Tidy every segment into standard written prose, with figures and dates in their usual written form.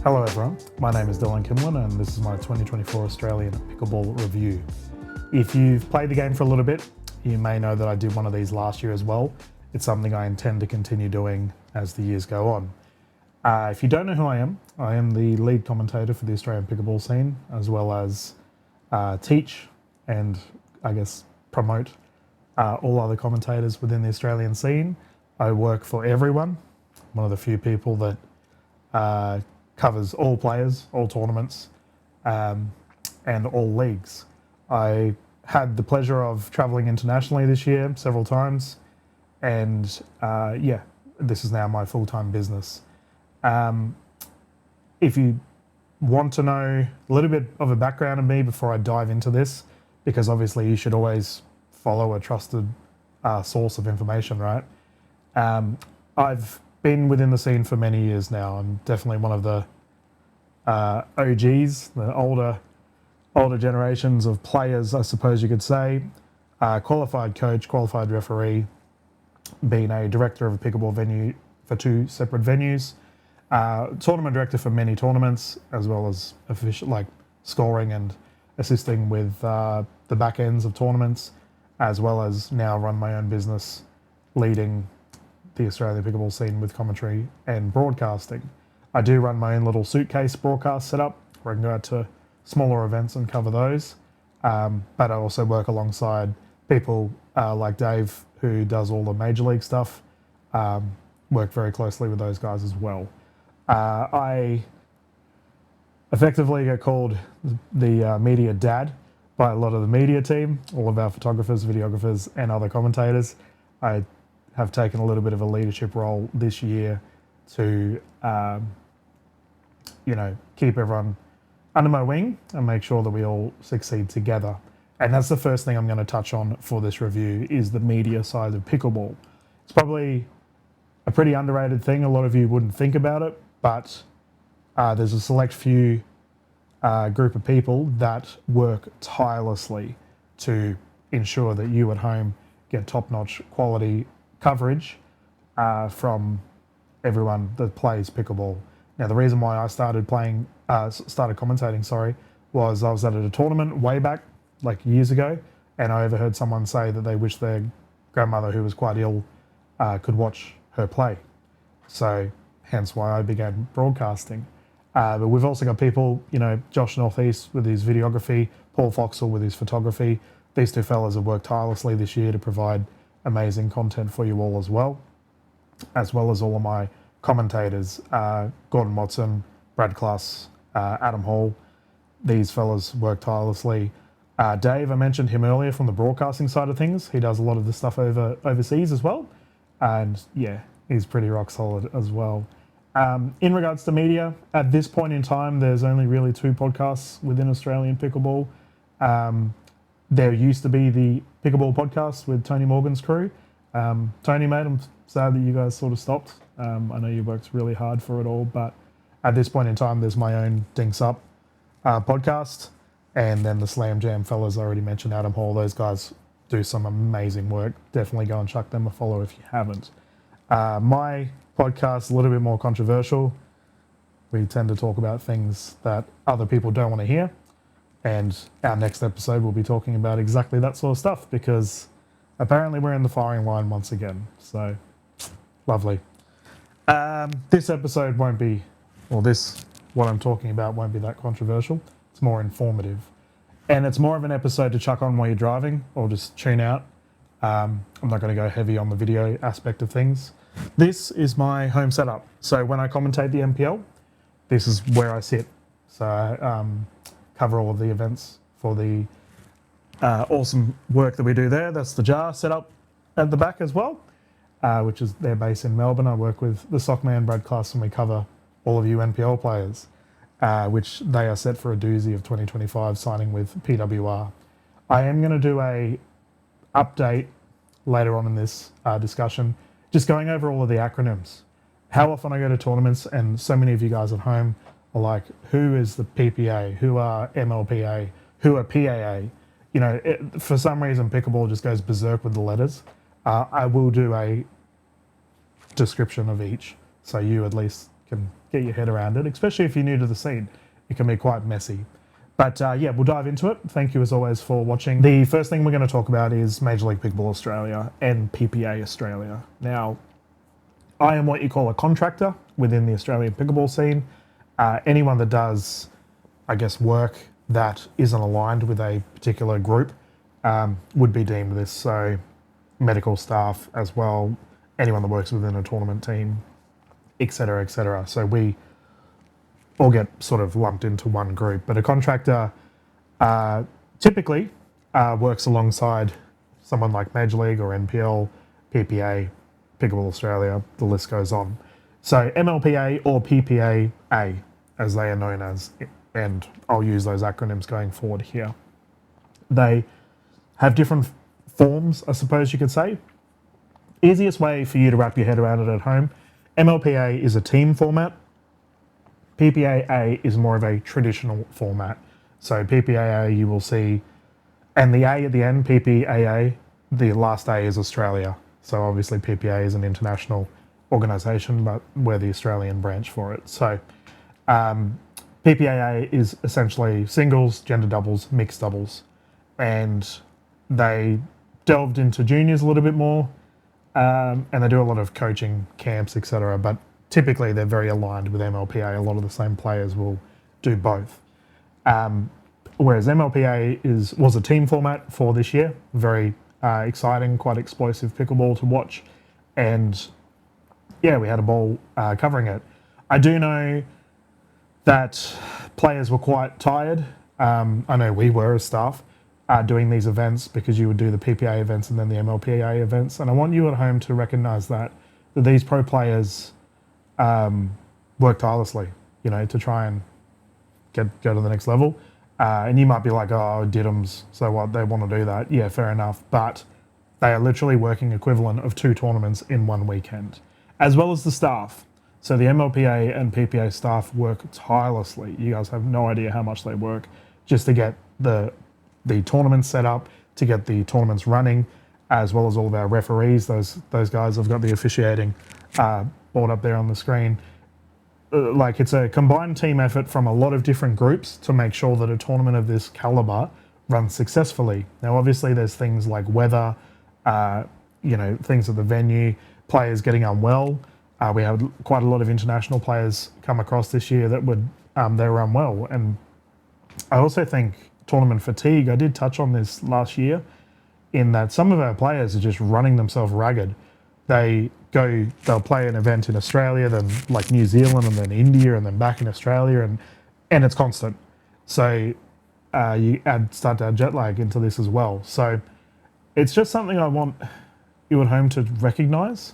Hello everyone, my name is Dylan Kimlin and this is my 2024 Australian Pickleball Review. If you've played the game for a little bit, you may know that I did one of these last year as well. It's something I intend to continue doing as the years go on. If you don't know who I am the lead commentator for the Australian Pickleball Scene, as well as teach and I guess promote all other commentators within the Australian scene. I work for everyone, one of the few people that covers all players, all tournaments, and all leagues. I had the pleasure of traveling internationally this year several times, and this is now my full-time business. If you want to know a little bit of a background of me before I dive into this, because obviously you should always follow a trusted source of information, right? I've been within the scene for many years now. I'm definitely one of the OGs, the older generations of players, I suppose you could say. Qualified coach, qualified referee, being a director of a pickleball venue for two separate venues, tournament director for many tournaments, as well as official like scoring and assisting with the back ends of tournaments, as well as now run my own business, leading the Australian Pickleball Scene with commentary and broadcasting. I do run my own little suitcase broadcast setup where I can go out to smaller events and cover those. But I also work alongside people like Dave, who does all the major league stuff. Work very closely with those guys as well. I effectively get called the media dad by a lot of the media team, all of our photographers, videographers, and other commentators. I have taken a little bit of a leadership role this year to, keep everyone under my wing and make sure that we all succeed together. And that's the first thing I'm going to touch on for this review is the media side of pickleball. It's probably a pretty underrated thing. A lot of you wouldn't think about it, but there's a select few group of people that work tirelessly to ensure that you at home get top-notch quality coverage from everyone that plays pickleball. Now, the reason why I started commentating, was I was at a tournament way back, like years ago, and I overheard someone say that they wish their grandmother, who was quite ill, could watch her play. So, hence why I began broadcasting. But we've also got people, Josh Northeast with his videography, Paul Foxall with his photography. These two fellas have worked tirelessly this year to provide amazing content for you all as well as all of my commentators, Gordon Watson, Brad Klass, Adam Hall. These fellas work tirelessly. Dave, I mentioned him earlier from the broadcasting side of things. He does a lot of this stuff overseas as well. And yeah, he's pretty rock solid as well. In regards to media, at this point in time, there's only really two podcasts within Australian Pickleball. There used to be the Pickleball podcast with Tony Morgan's crew. Tony, mate, I'm sad that you guys sort of stopped. I know you worked really hard for it all, but at this point in time, there's my own Dinks Up podcast. And then the Slam Jam fellas, I already mentioned Adam Hall. Those guys do some amazing work. Definitely go and chuck them a follow if you haven't. My podcast is a little bit more controversial. We tend to talk about things that other people don't want to hear. And our next episode, we'll be talking about exactly that sort of stuff because apparently we're in the firing line once again. So, lovely. This episode won't be, what I'm talking about won't be that controversial. It's more informative. And it's more of an episode to chuck on while you're driving or just tune out. I'm not going to go heavy on the video aspect of things. This is my home setup. So when I commentate the MPL, this is where I sit. So I cover all of the events for the awesome work that we do there. That's the jar set up at the back as well, which is their base in Melbourne. I work with the Sockman, Brad Klass, and we cover all of you NPL players, which they are set for a doozy of 2025 signing with PWR. I am going to do a update later on in this discussion, just going over all of the acronyms. How often I go to tournaments, and so many of you guys at home are like, who is the PPA? Who are MLPA? Who are PAA? For some reason, pickleball just goes berserk with the letters. I will do a description of each, so you at least can get your head around it, especially if you're new to the scene. It can be quite messy. But yeah, we'll dive into it. Thank you as always for watching. The first thing we're going to talk about is Major League Pickleball Australia and PPA Australia. Now, I am what you call a contractor within the Australian Pickleball Scene. Anyone that does, I guess, work that isn't aligned with a particular group would be deemed this. So medical staff as well, anyone that works within a tournament team, etc., etc. So we all get sort of lumped into one group. But a contractor typically works alongside someone like Major League or NPL, PPA, Pickleball Australia, the list goes on. So MLPA or PPA-A, as they are known as, and I'll use those acronyms going forward here. They have different forms, I suppose you could say. Easiest way for you to wrap your head around it at home, MLPA is a team format. PPA-A is more of a traditional format. So PPA-A you will see, and the A at the end, PPAA, the last A is Australia. So obviously PPA is an international organisation, but we're the Australian branch for it. So PPAA is essentially singles, gender doubles, mixed doubles. And they delved into juniors a little bit more, and they do a lot of coaching camps, etc. But typically they're very aligned with MLPA. A lot of the same players will do both. Whereas MLPA was a team format for this year. Very exciting, quite explosive pickleball to watch. And yeah, we had a ball covering it. I do know that players were quite tired. I know we were as staff doing these events, because you would do the PPA events and then the MLPA events. And I want you at home to recognise that these pro players work tirelessly, to try and go to the next level. And you might be like, oh, diddums, so what, they want to do that. Yeah, fair enough. But they are literally working equivalent of 2 tournaments in one weekend, as well as the staff. So the MLPA and PPA staff work tirelessly. You guys have no idea how much they work just to get the tournaments set up, to get the tournaments running, as well as all of our referees. Those guys have got the officiating board up there on the screen. Like, it's a combined team effort from a lot of different groups to make sure that a tournament of this caliber runs successfully. Now, obviously, there's things like weather, things at the venue, players getting unwell. We had quite a lot of international players come across this year that they were unwell. And I also think tournament fatigue, I did touch on this last year, in that some of our players are just running themselves ragged. They'll play an event in Australia, then like New Zealand, and then India, and then back in Australia, and it's constant. So you start to add jet lag into this as well. So it's just something I want you at home to recognise,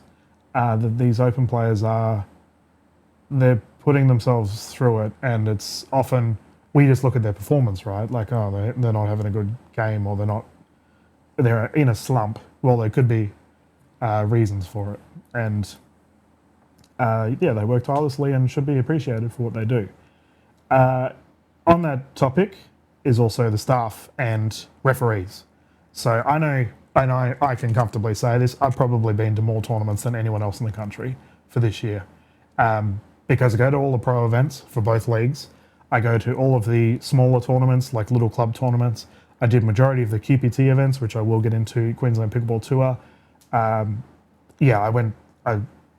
that these open players they're putting themselves through it, and it's often, we just look at their performance, right? Like, oh, they're not having a good game, or they're in a slump. Well, there could be reasons for it. And yeah, they work tirelessly and should be appreciated for what they do. On that topic is also the staff and referees. So I know I can comfortably say this, I've probably been to more tournaments than anyone else in the country for this year. Because I go to all the pro events for both leagues. I go to all of the smaller tournaments, like little club tournaments. I did majority of the QPT events, which I will get into, Queensland Pickleball Tour. Yeah,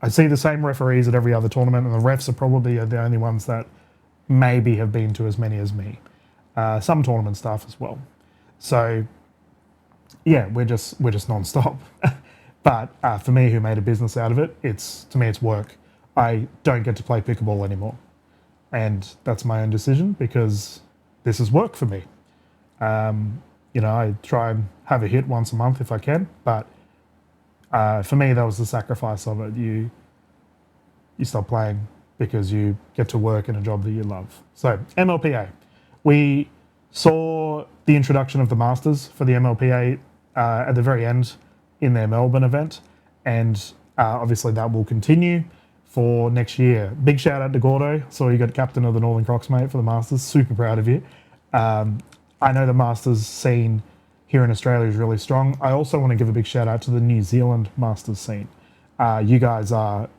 I see the same referees at every other tournament, and the refs are probably the only ones that maybe have been to as many as me. Some tournament staff as well. So yeah, we're just non-stop. But for me, who made a business out of it, to me it's work. I don't get to play pickleball anymore, and that's my own decision, because this is work for me. I try and have a hit once a month if I can, but for me, that was the sacrifice of it. You stop playing because you get to work in a job that you love. So MLPA, we saw the introduction of the Masters for the MLPA at the very end in their Melbourne event, and obviously that will continue for next year. Big shout out to Gordo. Saw you got captain of the Northern Crocs, mate, for the Masters. Super proud of you. I know the Masters scene here in Australia is really strong. I also want to give a big shout out to the New Zealand Masters scene. You guys are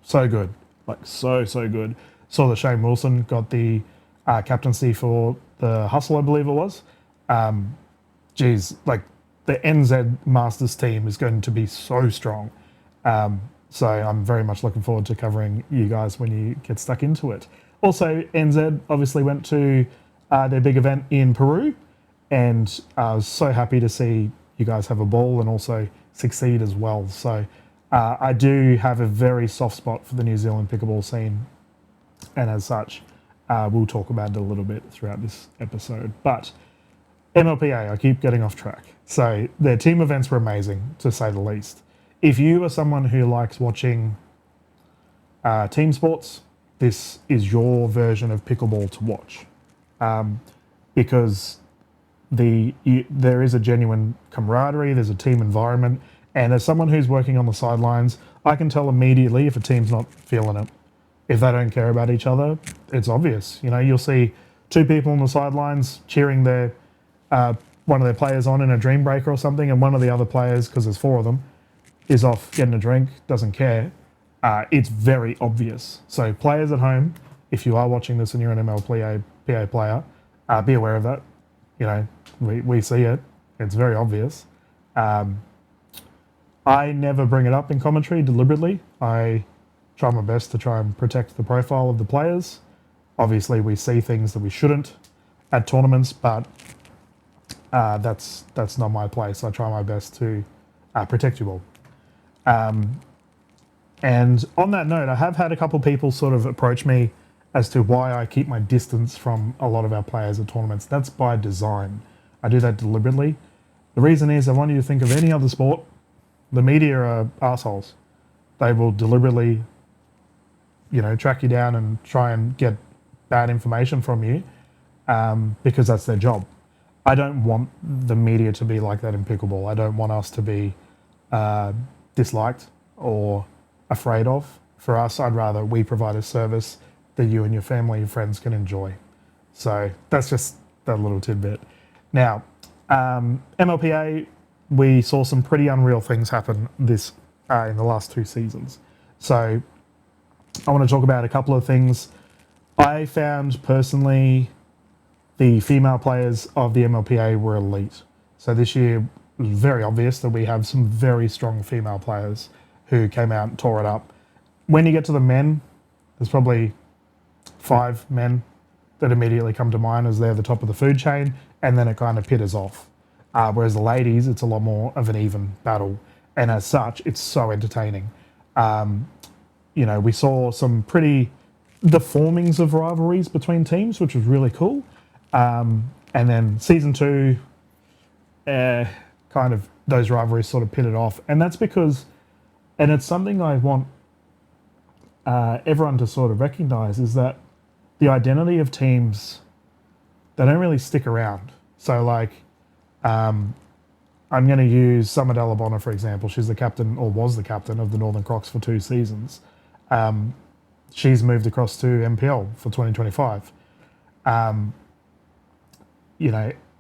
so good. like so good. Saw that Shane Wilson got the captaincy for the Hustle, I believe it was. Geez, like the NZ Masters team is going to be so strong. So I'm very much looking forward to covering you guys when you get stuck into it. Also, NZ obviously went to their big event in Peru, and I was so happy to see you guys have a ball and also succeed as well. So I do have a very soft spot for the New Zealand pickleball scene, and as such, we'll talk about it a little bit throughout this episode. But MLPA, I keep getting off track. So their team events were amazing, to say the least. If you are someone who likes watching team sports, this is your version of pickleball to watch, because there is a genuine camaraderie, there's a team environment, and as someone who's working on the sidelines, I can tell immediately if a team's not feeling it. If they don't care about each other, it's obvious. You know, you'll see two people on the sidelines cheering their one of their players on in a dream breaker or something, and one of the other players, because there's four of them, is off getting a drink, doesn't care. It's very obvious. So players at home, if you are watching this and you're an MLPA player, be aware of that. You know, we see it. It's very obvious. I never bring it up in commentary deliberately. I try my best to try and protect the profile of the players. Obviously, we see things that we shouldn't at tournaments, but that's not my place. I try my best to protect you all. And on that note, I have had a couple people sort of approach me as to why I keep my distance from a lot of our players at tournaments. That's by design. I do that deliberately. The reason is I want you to think of any other sport. The media are assholes. They will deliberately, track you down and try and get bad information from you because that's their job. I don't want the media to be like that in pickleball. I don't want us to be disliked or afraid of. For us, I'd rather we provide a service that you and your family and friends can enjoy. So that's just that little tidbit. Now, MLPA, we saw some pretty unreal things happen in the last 2 seasons. So I want to talk about a couple of things. I found personally the female players of the MLPA were elite. So this year it was very obvious that we have some very strong female players who came out and tore it up. When you get to the men, there's probably 5 men that immediately come to mind as they're the top of the food chain, and then it kind of pitters off. Whereas the ladies, it's a lot more of an even battle, and as such, it's so entertaining. We saw some the formings of rivalries between teams, which was really cool. And then season 2, kind of those rivalries sort of pitted off, and that's because, and it's something I want everyone to sort of recognise, is that the identity of teams, they don't really stick around. So like, I'm going to use Summer Delabona, for example. She's the captain, or was the captain, of the Northern Crocs for 2 seasons. She's moved across to MPL for 2025.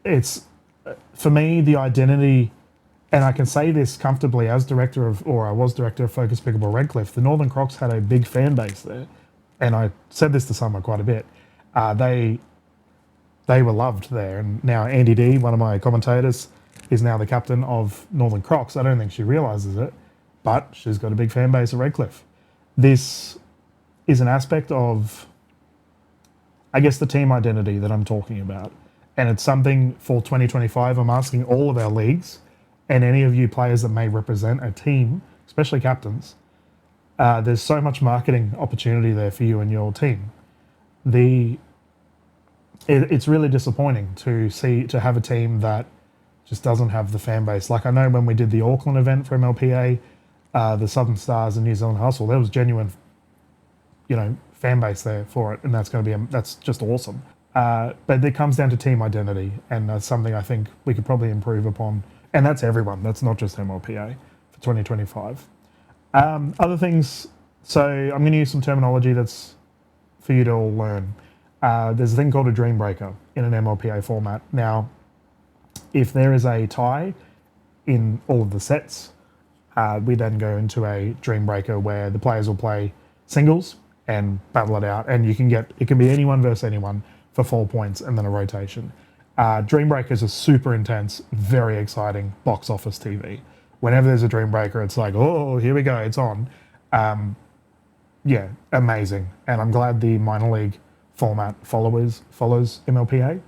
It's, for me, the identity, and I can say this comfortably as I was director of Focus Pickleball Redcliffe, the Northern Crocs had a big fan base there. And I said this to Summer quite a bit. They were loved there. And now Andy D, one of my commentators, is now the captain of Northern Crocs. I don't think she realises it, but she's got a big fan base at Redcliffe. This is an aspect of, I guess, the team identity that I'm talking about. And it's something for 2025 I'm asking all of our leagues and any of you players that may represent a team, especially captains. There's so much marketing opportunity there for you and your team. It's really disappointing to have a team that just doesn't have the fan base. Like, I know when we did the Auckland event for MLPA, the Southern Stars and New Zealand Hustle, there was genuine, fan base there for it, and that's just awesome. But it comes down to team identity, and that's something I think we could probably improve upon. And that's everyone. That's not just MLPA for 2025. Other things. So I'm going to use some terminology that's for you to all learn. There's a thing called a dream breaker in an MLPA format. Now, if there is a tie in all of the sets, we then go into a dream breaker where the players will play singles, and battle it out. And it can be anyone versus anyone for 4 points and then a rotation. Dream Breakers is super intense, very exciting box office TV. Whenever there's a Dream Breaker, it's like, oh, here we go, it's on. Yeah, amazing. And I'm glad the minor league format follows MLPA,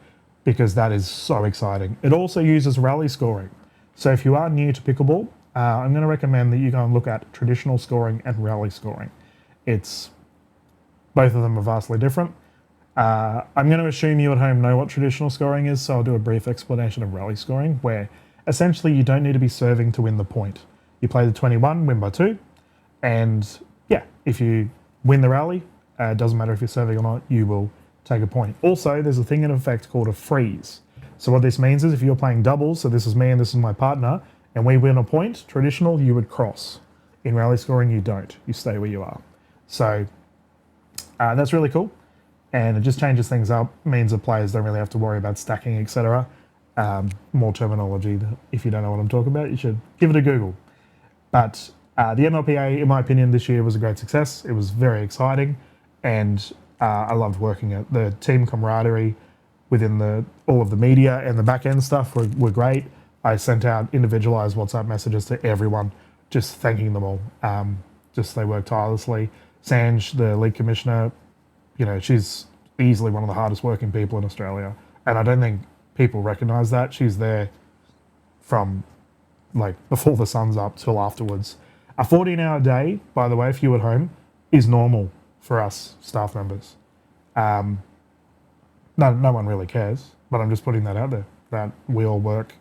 because that is so exciting. It also uses rally scoring. So if you are new to pickleball, I'm going to recommend that you go and look at traditional scoring and rally scoring. Both of them are vastly different. I'm going to assume you at home know what traditional scoring is, so I'll do a brief explanation of rally scoring, where essentially you don't need to be serving to win the point. You play the 21, win by 2, and yeah, if you win the rally, it doesn't matter if you're serving or not, you will take a point. Also, there's a thing in effect called a freeze. So what this means is if you're playing doubles, so this is me and this is my partner, and we win a point, traditional, you would cross. In rally scoring, you don't. You stay where you are. So that's really cool. And it just changes things up, means that players don't really have to worry about stacking, etc. More terminology. If you don't know what I'm talking about, you should give it a Google. But the MLPA, in my opinion, this year was a great success. It was very exciting, and I loved working it. The team camaraderie within all of the media and the back end stuff were great. I sent out individualized WhatsApp messages to everyone, just thanking them all. They worked tirelessly. Sanj, the league commissioner, she's easily one of the hardest working people in Australia, and I don't think people recognise that. She's there from before the sun's up till afterwards. A 14-hour day, by the way, if you at home, is normal for us staff members. No one really cares, but I'm just putting that out there, that we all work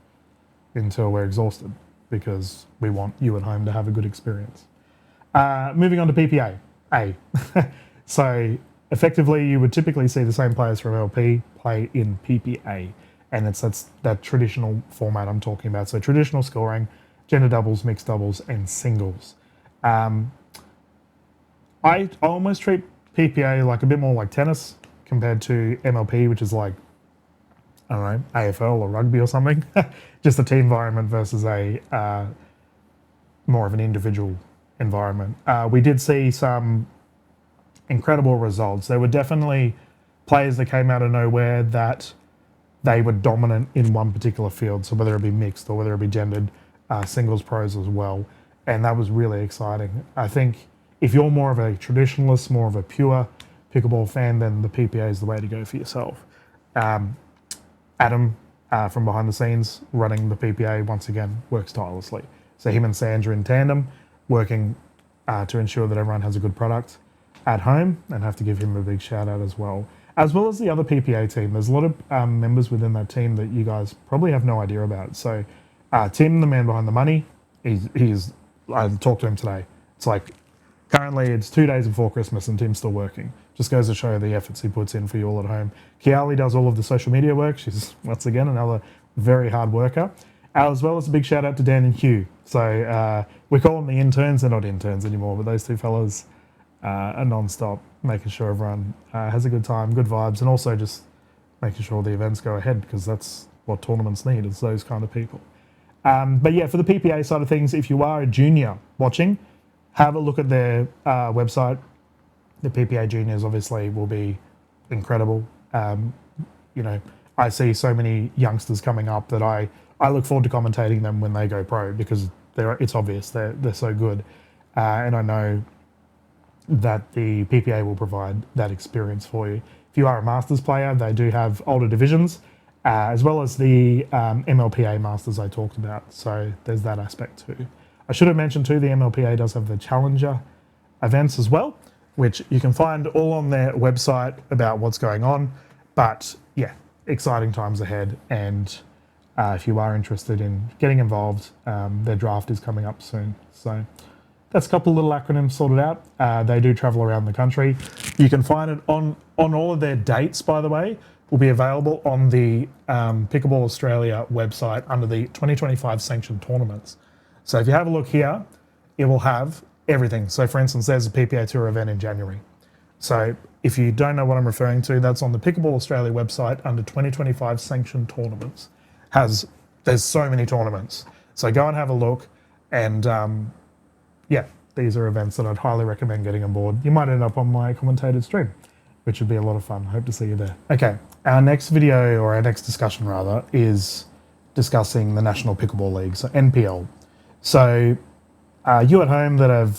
until we're exhausted because we want you at home to have a good experience. Moving on to PPA. So effectively, you would typically see the same players from LP play in PPA, and that's that traditional format I'm talking about. So traditional scoring, gender doubles, mixed doubles, and singles. I almost treat PPA like a bit more like tennis compared to MLP, which is like, I don't know, AFL or rugby or something. Just a team environment versus a more of an individual environment. We did see some incredible results. There were definitely players that came out of nowhere that they were dominant in one particular field. So whether it be mixed or whether it be gendered, singles pros as well. And that was really exciting. I think if you're more of a traditionalist, more of a pure pickleball fan, then the PPA is the way to go for yourself. Adam, from behind the scenes, running the PPA, once again, works tirelessly. So him and Sandra in tandem, working to ensure that everyone has a good product at home, and have to give him a big shout out as well as the other PPA team. There's a lot of members within that team that you guys probably have no idea about. So Tim, the man behind the money, I talked to him today. It's like, currently it's 2 days before Christmas and Tim's still working. Just goes to show the efforts he puts in for you all at home. Kiali does all of the social media work. She's, once again, another very hard worker. As well as a big shout out to Dan and Hugh. So we call them the interns. They're not interns anymore, but those two fellas are non-stop, making sure everyone has a good time, good vibes, and also just making sure the events go ahead, because that's what tournaments need, is those kind of people. But yeah, for the PPA side of things, if you are a junior watching, have a look at their website. The PPA juniors obviously will be incredible. I see so many youngsters coming up that I look forward to commentating them when they go pro, because it's obvious they're so good. And I know that the PPA will provide that experience for you. If you are a Masters player, they do have older divisions, as well as the MLPA Masters I talked about. So there's that aspect too. I should have mentioned too, the MLPA does have the Challenger events as well, which you can find all on their website about what's going on. But yeah, exciting times ahead. And if you are interested in getting involved, their draft is coming up soon. So that's a couple of little acronyms sorted out. They do travel around the country. You can find it on all of their dates, by the way, will be available on the Pickleball Australia website under the 2025 sanctioned tournaments. So if you have a look here, it will have everything. So for instance, there's a PPA Tour event in January. So if you don't know what I'm referring to, that's on the Pickleball Australia website under 2025 sanctioned tournaments. There's so many tournaments. So go and have a look, and yeah, these are events that I'd highly recommend getting on board. You might end up on my commentated stream, which would be a lot of fun. Hope to see you there. Okay, our next video, or our next discussion rather, is discussing the National Pickleball League, so NPL. So you at home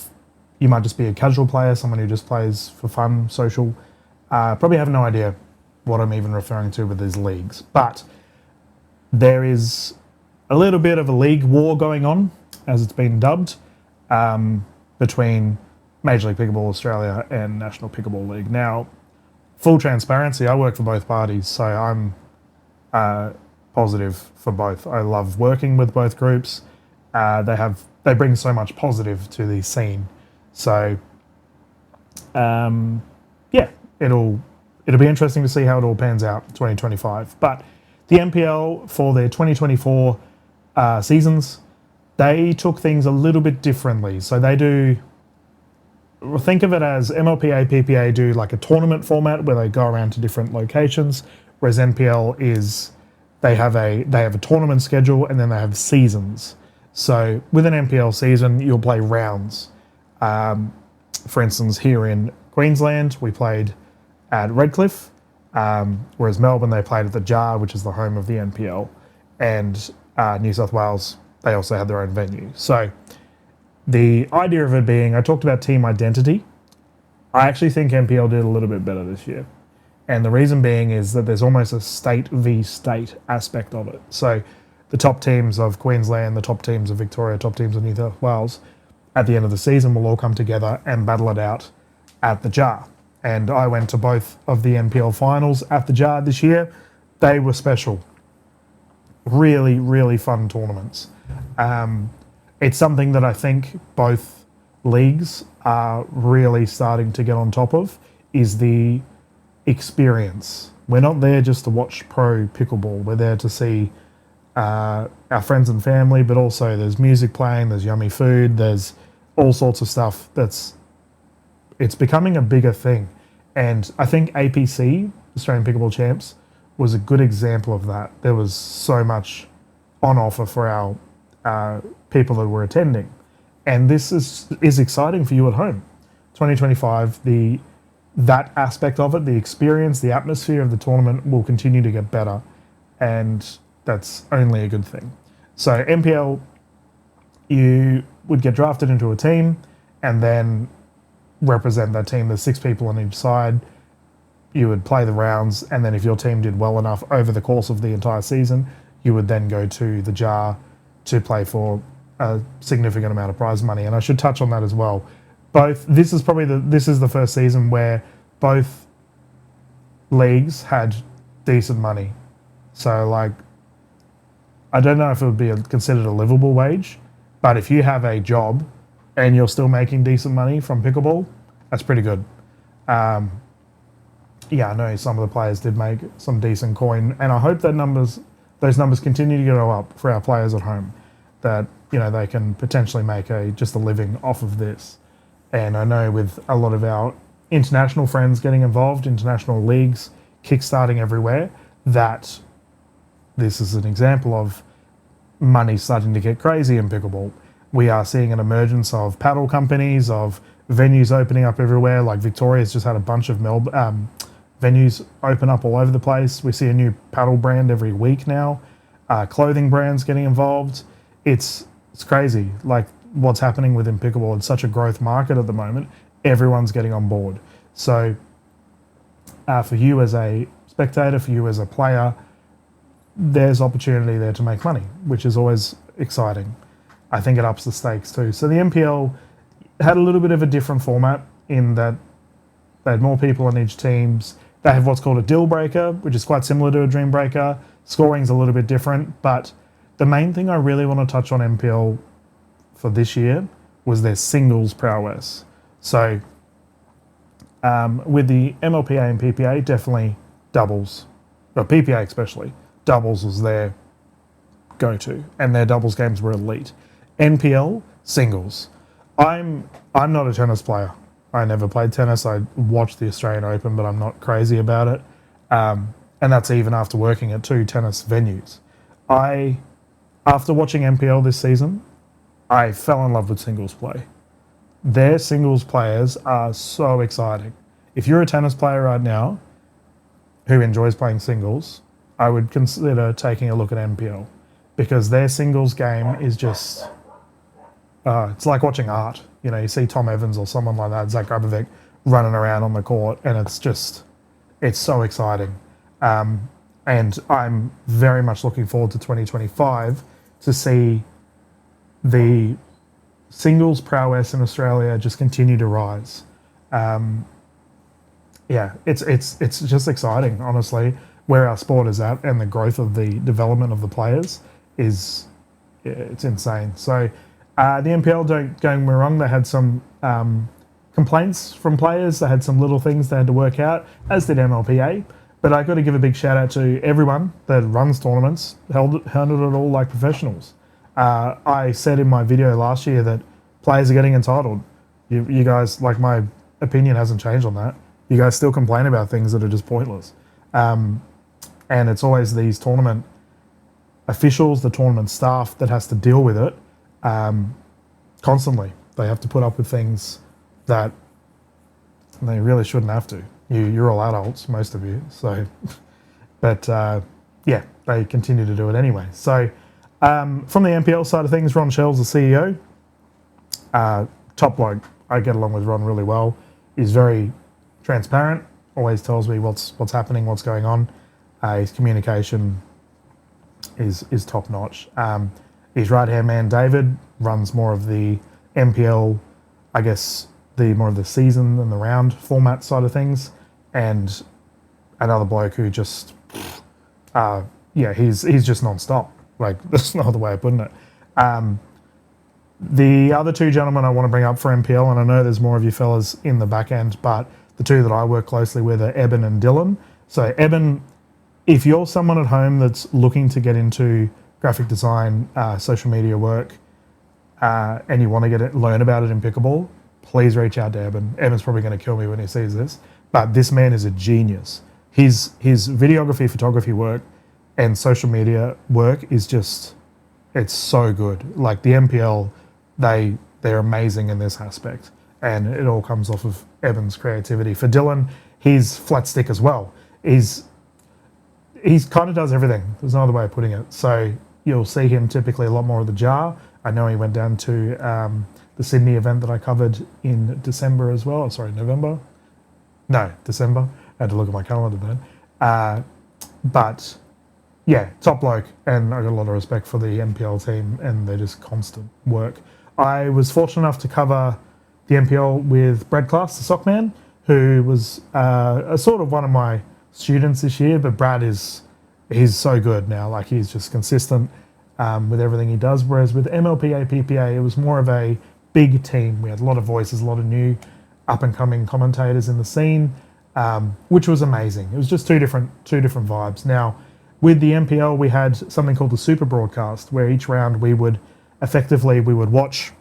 you might just be a casual player, someone who just plays for fun, social, probably have no idea what I'm even referring to with these leagues. But there is a little bit of a league war going on, as it's been dubbed, between Major League Pickleball Australia and National Pickleball League. Now, full transparency, I work for both parties, so I'm positive for both. I love working with both groups. They bring so much positive to the scene. So, yeah, it'll be interesting to see how it all pans out 2025. But the NPL, for their 2024 seasons, they took things a little bit differently. So they do, think of it as MLPA, PPA do like a tournament format where they go around to different locations, whereas NPL is they have a tournament schedule and then they have seasons. So with an NPL season, you'll play rounds. For instance, here in Queensland, we played at Redcliffe, whereas Melbourne, they played at the Jar, which is the home of the NPL, and New South Wales, they also had their own venue. So the idea of it being, I talked about team identity. I actually think NPL did a little bit better this year. And the reason being is that there's almost a state v state aspect of it. So the top teams of Queensland, the top teams of Victoria, top teams of New South Wales, at the end of the season will all come together and battle it out at the Jar. And I went to both of the NPL finals at the Jar this year. They were special. Really, really fun tournaments. It's something that I think both leagues are really starting to get on top of, is the experience. We're not there just to watch pro pickleball. We're there to see our friends and family, but also there's music playing, there's yummy food, there's all sorts of stuff it's becoming a bigger thing. And I think APC, Australian Pickleball Champs, was a good example of that. There was so much on offer for our people that were attending. And this is exciting for you at home. 2025, that aspect of it, the experience, the atmosphere of the tournament will continue to get better. And that's only a good thing. So NPL, you would get drafted into a team and then represent that team. There's 6 people on each side. You would play the rounds, and then if your team did well enough over the course of the entire season, you would then go to the Jar to play for a significant amount of prize money. And I should touch on that as well. This is the first season where both leagues had decent money. So like, I don't know if it would be considered a livable wage, but if you have a job and you're still making decent money from pickleball, that's pretty good. Yeah, I know some of the players did make some decent coin, and I hope those numbers continue to go up for our players at home, that they can potentially make just a living off of this. And I know with a lot of our international friends getting involved, international leagues kickstarting everywhere, that this is an example of money starting to get crazy in pickleball. We are seeing an emergence of paddle companies, of venues opening up everywhere. Like Victoria's just had a bunch of venues open up all over the place. We see a new paddle brand every week now. Clothing brands getting involved. It's crazy. Like what's happening within pickleball. It's such a growth market at the moment. Everyone's getting on board. So for you as a spectator, for you as a player, there's opportunity there to make money, which is always exciting. I think it ups the stakes too. So the NPL had a little bit of a different format in that they had more people on each teams. They have what's called a deal breaker, which is quite similar to a dream breaker. Scoring's a little bit different, but the main thing I really want to touch on NPL for this year was their singles prowess. So with the MLPA and PPA, definitely doubles, but PPA especially, doubles was their go-to, and their doubles games were elite. NPL, singles. I'm not a tennis player. I never played tennis. I watched the Australian Open, but I'm not crazy about it. And that's even after working at 2 tennis venues. After watching NPL this season, I fell in love with singles play. their singles players are so exciting. If you're a tennis player right now who enjoys playing singles, I would consider taking a look at NPL because their singles game is just, it's like watching art. You know, you see Tom Evans or someone like that, Zach Grabovic, running around on the court, and it's so exciting. And I'm very much looking forward to 2025 to see the singles prowess in Australia just continue to rise. It's just exciting, honestly, where our sport is at and the growth of the development of the players it's insane. So the NPL, don't get me wrong, they had some complaints from players. They had some little things they had to work out, as did MLPA. But I got to give a big shout out to everyone that runs tournaments, handled it all like professionals. I said in my video last year that players are getting entitled. You guys, like, my opinion hasn't changed on that. You guys still complain about things that are just pointless. And it's always these tournament officials, the tournament staff that has to deal with it constantly. They have to put up with things that they really shouldn't have to. You're all adults, most of you. So, but they continue to do it anyway. So, from the NPL side of things, Ron Shell's the CEO. Top bloke. I get along with Ron really well. He's very transparent. Always tells me what's happening, what's going on. His communication is top notch. His right hand man David runs more of the NPL, I guess, more of the season and the round format side of things, and another bloke who just, he's just non-stop. Like, that's no other way of putting it. The other two gentlemen I want to bring up for NPL, and I know there's more of you fellas in the back end, but the two that I work closely with are Eben and Dylan. So Eben, if you're someone at home that's looking to get into graphic design, social media work, and you want to learn about it in pickleball, please reach out to Eben. Eben's probably going to kill me when he sees this, but this man is a genius. His videography, photography work, and social media work is just, it's so good. Like, the NPL, they're amazing in this aspect, and it all comes off of Eben's creativity. For Dylan, he's flat stick as well. He's kind of does everything. There's no other way of putting it. So you'll see him typically a lot more of the jar. I know he went down to the Sydney event that I covered in December as well. Sorry, November? No, December. I had to look at my calendar then. But yeah, top bloke, and I got a lot of respect for the NPL team, and they're just constant work. I was fortunate enough to cover the NPL with Brad Class, the sock man, who was a sort of one of my students this year, but Brad he's so good now. Like, he's just consistent with everything he does, whereas with MLPA, PPA, it was more of a big team. We had a lot of voices, a lot of new up-and-coming commentators in the scene, which was amazing. It was just two different vibes. Now, with the NPL, we had something called the Super Broadcast, where each round we would watch,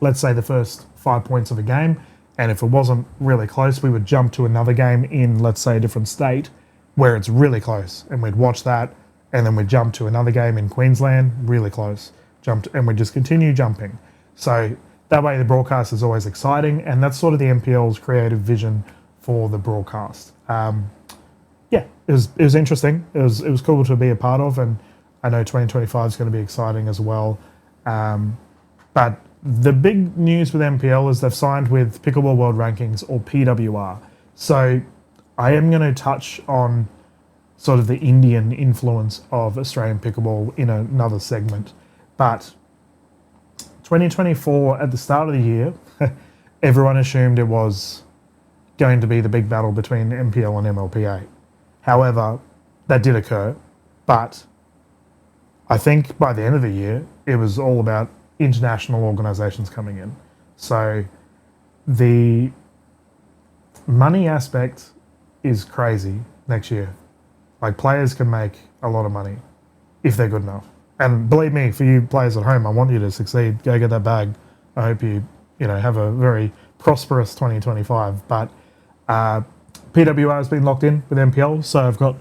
let's say, the first 5 points of a game, and if it wasn't really close, we would jump to another game in, let's say, a different state where it's really close, and we'd watch that, and then we'd jump to another game in Queensland, really close, and we'd just continue jumping. So that way the broadcast is always exciting, and that's sort of the NPL's creative vision for the broadcast. It was interesting. It was cool to be a part of, and I know 2025 is going to be exciting as well. But the big news with NPL is they've signed with Pickleball World Rankings, or PWR. So I am going to touch on sort of the Indian influence of Australian pickleball in another segment. But 2024, at the start of the year, everyone assumed it was going to be the big battle between NPL and MLPA. However, that did occur, but I think by the end of the year, it was all about international organisations coming in. So the money aspect is crazy next year. Like, players can make a lot of money if they're good enough. And believe me, for you players at home, I want you to succeed. Go get that bag. I hope you have a very prosperous 2025. But PWR has been locked in with NPL, so I've got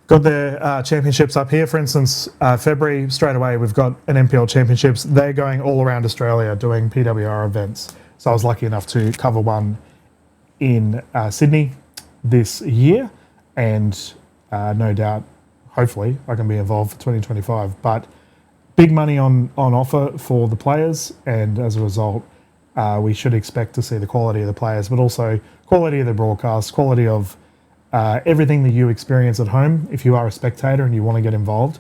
got their championships up here. For instance, February, straight away, we've got an NPL championships. They're going all around Australia doing PWR events. So I was lucky enough to cover one in Sydney this year, and no doubt, hopefully, I can be involved for 2025. But big money on offer for the players, and as a result, we should expect to see the quality of the players, but also quality of the broadcast, quality of everything that you experience at home. If you are a spectator and you want to get involved,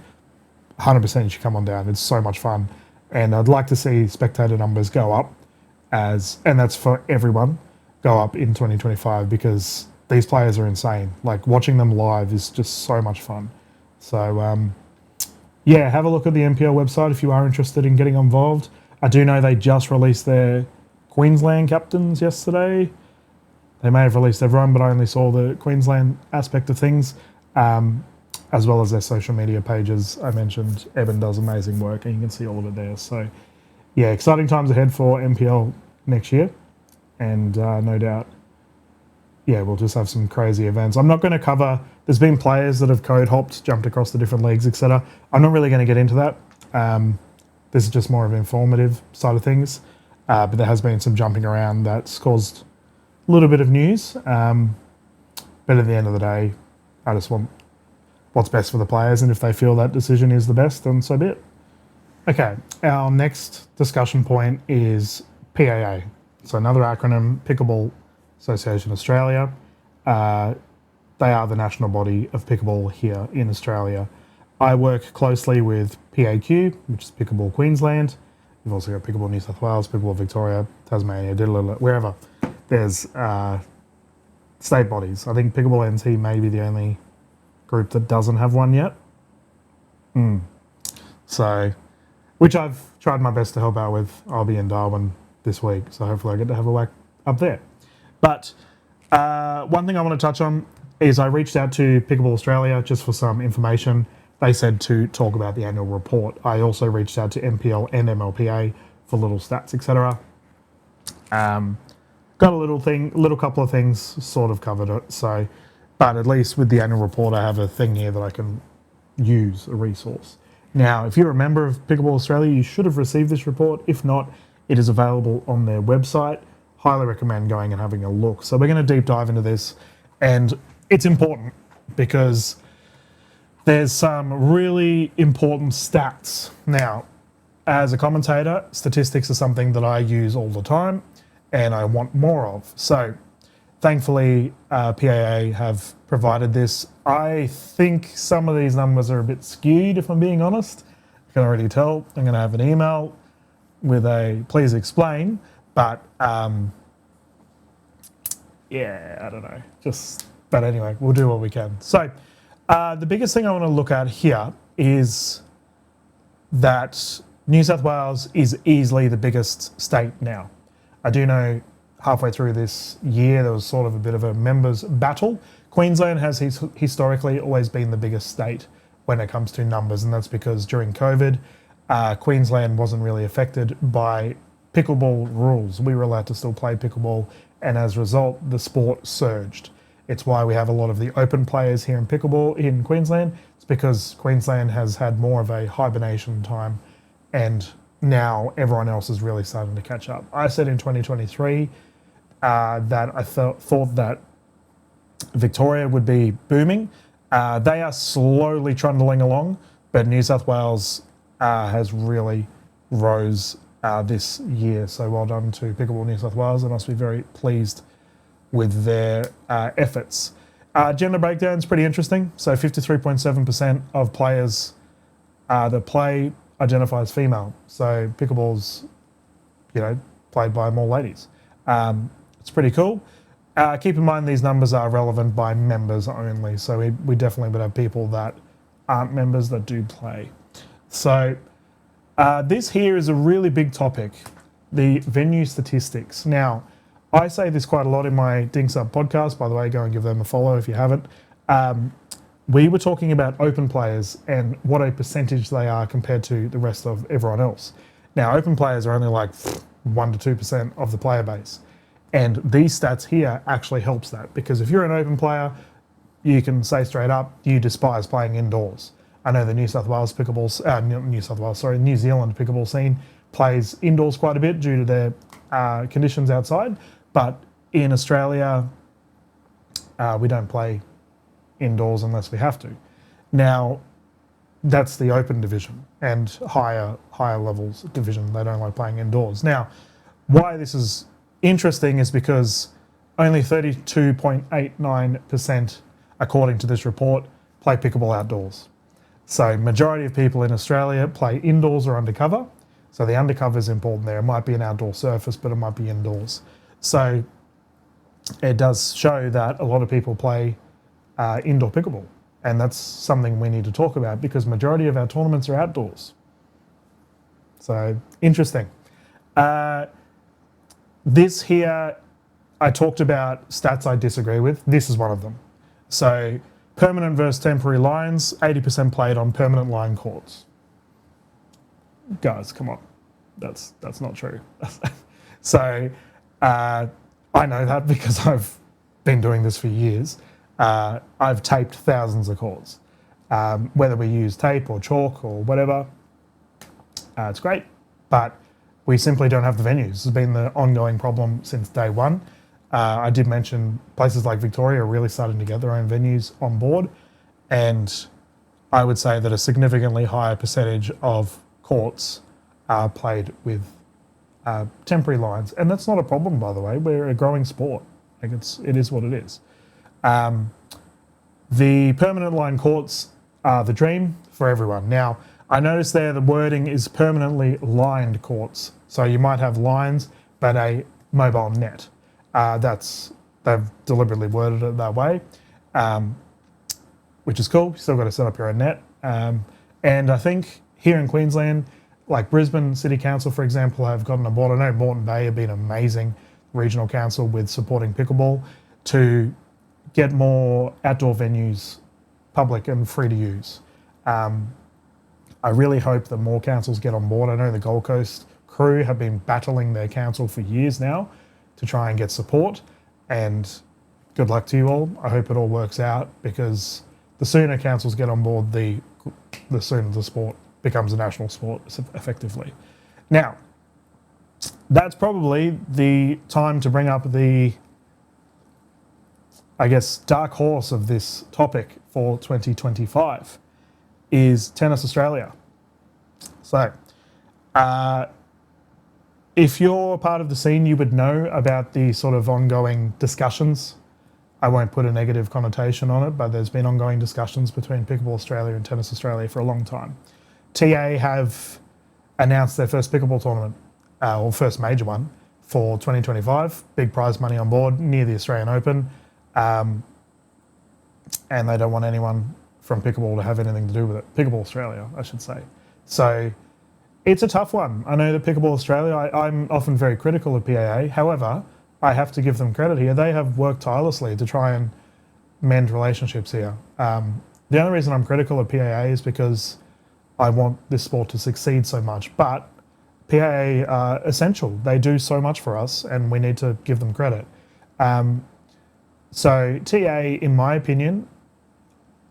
100% you should come on down. It's so much fun. And I'd like to see spectator numbers go up and that's for everyone, go up in 2025 because these players are insane. Like watching them live is just so much fun. So yeah, have a look at the NPL website if you are interested in getting involved. I do know they just released their Queensland captains yesterday. They may have released everyone, but I only saw the Queensland aspect of things, as well as their social media pages. I mentioned Eben does amazing work, and you can see all of it there. So, yeah, exciting times ahead for NPL next year, and no doubt, yeah, we'll just have some crazy events. I'm not going to cover. There's been players that have code hopped, jumped across the different leagues, etc. I'm not really going to get into that. This is just more of an informative side of things, but there has been some jumping around that's caused a little bit of news, but at the end of the day, I just want what's best for the players, and if they feel that decision is the best, then so be it. Okay, our next discussion point is PAA. So another acronym, Pickleball Association Australia. They are the national body of pickleball here in Australia. I work closely with PAQ, which is Pickleball Queensland. We've also got Pickleball New South Wales, Pickleball Victoria, Tasmania, wherever. There's state bodies. I think Pickleball NT may be the only group that doesn't have one yet. So, which I've tried my best to help out with. I'll be in Darwin this week, so hopefully I get to have a whack up there. But one thing I want to touch on is I reached out to Pickleball Australia just for some information. They said to talk about the annual report. I also reached out to NPL and MLPA for little stats, etc. Got a little couple of things sort of covered it. So, but at least with the annual report, I have a thing here that I can use, a resource. Now, if you're a member of Pickleball Australia, you should have received this report. If not, it is available on their website. Highly recommend going and having a look. So we're going to deep dive into this, and it's important because there's some really important stats. Now, as a commentator, statistics are something that I use all the time and I want more of. So thankfully, PAA have provided this. I think some of these numbers are a bit skewed, if I'm being honest. I can already tell. I'm going to have an email with a please explain, but yeah, I don't know. But anyway, we'll do what we can. So the biggest thing I want to look at here is that New South Wales is easily the biggest state now. I do know halfway through this year there was sort of a bit of a members battle. Queensland has historically always been the biggest state when it comes to numbers, and that's because during COVID, Queensland wasn't really affected by pickleball rules. We were allowed to still play pickleball, and as a result, the sport surged. It's why we have a lot of the open players here in pickleball in Queensland. It's because Queensland has had more of a hibernation time, and now everyone else is really starting to catch up. I said in 2023 that I thought that Victoria would be booming. They are slowly trundling along, but New South Wales has really rose this year. So well done to Pickleball New South Wales. I must be very pleased with their efforts. Gender breakdown is pretty interesting. So 53.7% of players that play identify as female. So pickleball's, played by more ladies. It's pretty cool. Keep in mind these numbers are relevant by members only. So we definitely would have people that aren't members that do play. So this here is a really big topic, the venue statistics. Now, I say this quite a lot in my Dinks Up podcast. By the way, go and give them a follow if you haven't. We were talking about open players and what a percentage they are compared to the rest of everyone else. Now, open players are only like 1 to 2% of the player base. And these stats here actually helps that, because if you're an open player, you can say straight up you despise playing indoors. I know the New Zealand pickleball scene plays indoors quite a bit due to their conditions outside, but in Australia, we don't play indoors unless we have to. Now, that's the open division and higher levels division. They don't like playing indoors. Now, why this is interesting is because only 32.89%, according to this report, play pickleball outdoors. So majority of people in Australia play indoors or undercover. So the undercover is important there. It might be an outdoor surface, but it might be indoors. So it does show that a lot of people play indoor pickleball. And that's something we need to talk about because majority of our tournaments are outdoors. So interesting. This here, I talked about stats I disagree with. This is one of them. So permanent versus temporary lines, 80% played on permanent line courts. Guys, come on. That's not true. So I know that because I've been doing this for years. I've taped thousands of courts. Whether we use tape or chalk or whatever, it's great. But we simply don't have the venues. This has been the ongoing problem since day one. I did mention places like Victoria are really starting to get their own venues on board. And I would say that a significantly higher percentage of courts are played with temporary lines. And that's not a problem, by the way. We're a growing sport. Like it is what it is. The permanent line courts are the dream for everyone. Now, I noticed there the wording is permanently lined courts. So you might have lines, but a mobile net. They've deliberately worded it that way, which is cool. You still got to set up your own net. And I think here in Queensland, like Brisbane City Council, for example, have gotten on board. I know Moreton Bay have been amazing, regional council, with supporting pickleball to get more outdoor venues public and free to use. I really hope that more councils get on board. I know the Gold Coast crew have been battling their council for years now to try and get support, and good luck to you all. I hope it all works out because the sooner councils get on board, the sooner the sport becomes a national sport effectively. Now, that's probably the time to bring up the, I guess, dark horse of this topic for 2025 is Tennis Australia. So, if you're part of the scene, you would know about the sort of ongoing discussions. I won't put a negative connotation on it, but there's been ongoing discussions between Pickleball Australia and Tennis Australia for a long time. TA have announced their first pickleball tournament, or first major one, for 2025. Big prize money on board near the Australian Open. And they don't want anyone from pickleball to have anything to do with it. Pickleball Australia, I should say. So it's a tough one. I know that Pickleball Australia, I'm often very critical of PAA. However, I have to give them credit here. They have worked tirelessly to try and mend relationships here. The only reason I'm critical of PAA is because I want this sport to succeed so much. But PAA are essential. They do so much for us and we need to give them credit. So TA, in my opinion,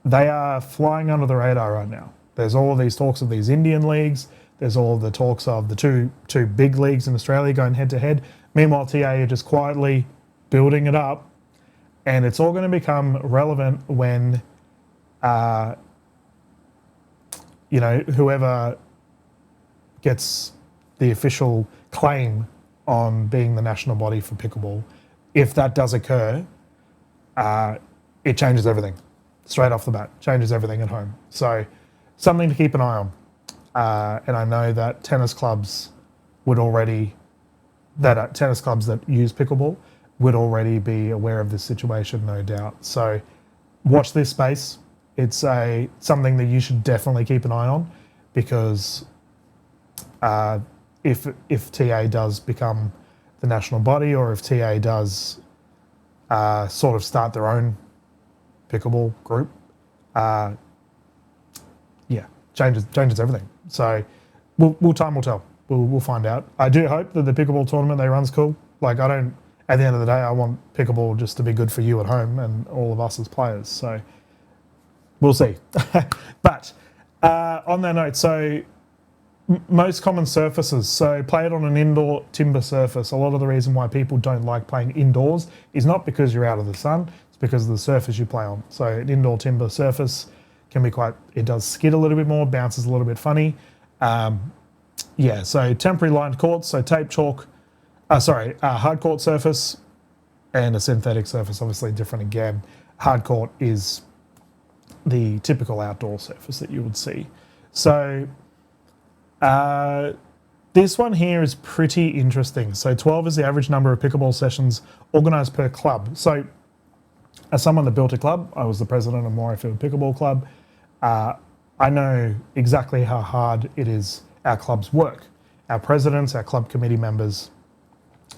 they are flying under the radar right now. There's all these talks of these Indian leagues. There's all the talks of the two big leagues in Australia going head to head. Meanwhile, TA are just quietly building it up. And it's all going to become relevant when, whoever gets the official claim on being the national body for pickleball, if that does occur, it changes everything. Straight off the bat, changes everything at home. So something to keep an eye on. And I know that tennis clubs that use pickleball would already be aware of this situation, no doubt. So watch this space. It's something that you should definitely keep an eye on because if TA does become the national body or if TA does sort of start their own pickleball group, changes everything. So time will tell. We'll find out. I do hope that the pickleball tournament they run's cool. Like at the end of the day, I want pickleball just to be good for you at home and all of us as players. So we'll see. But on that note, so most common surfaces. So play it on an indoor timber surface. A lot of the reason why people don't like playing indoors is not because you're out of the sun, it's because of the surface you play on. So an indoor timber surface can be it does skid a little bit more, bounces a little bit funny. Yeah, so temporary lined courts, so tape chalk, hard court surface and a synthetic surface, obviously different again. Hard court is the typical outdoor surface that you would see. So this one here is pretty interesting. So 12 is the average number of pickleball sessions organised per club. So as someone that built a club, I was the president of Morayfield Pickleball Club. I know exactly how hard it is our clubs work. Our presidents, our club committee members,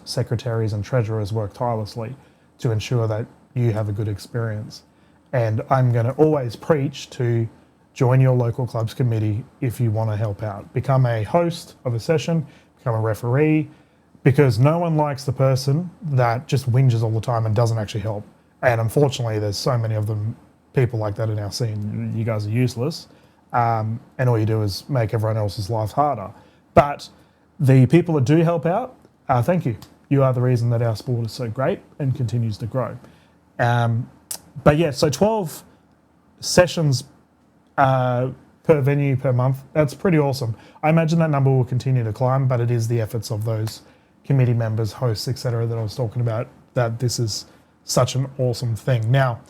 secretaries and treasurers work tirelessly to ensure that you have a good experience. And I'm going to always preach to join your local club's committee if you want to help out. Become a host of a session, become a referee, because no one likes the person that just whinges all the time and doesn't actually help. And unfortunately, there's so many of them, people like that in our scene. You guys are useless. And all you do is make everyone else's lives harder. But the people that do help out, thank you. You are the reason that our sport is so great and continues to grow. But yeah, so 12 sessions per venue per month. That's pretty awesome. I imagine that number will continue to climb, but it is the efforts of those committee members, hosts, etc., that I was talking about, that this is such an awesome thing. Now,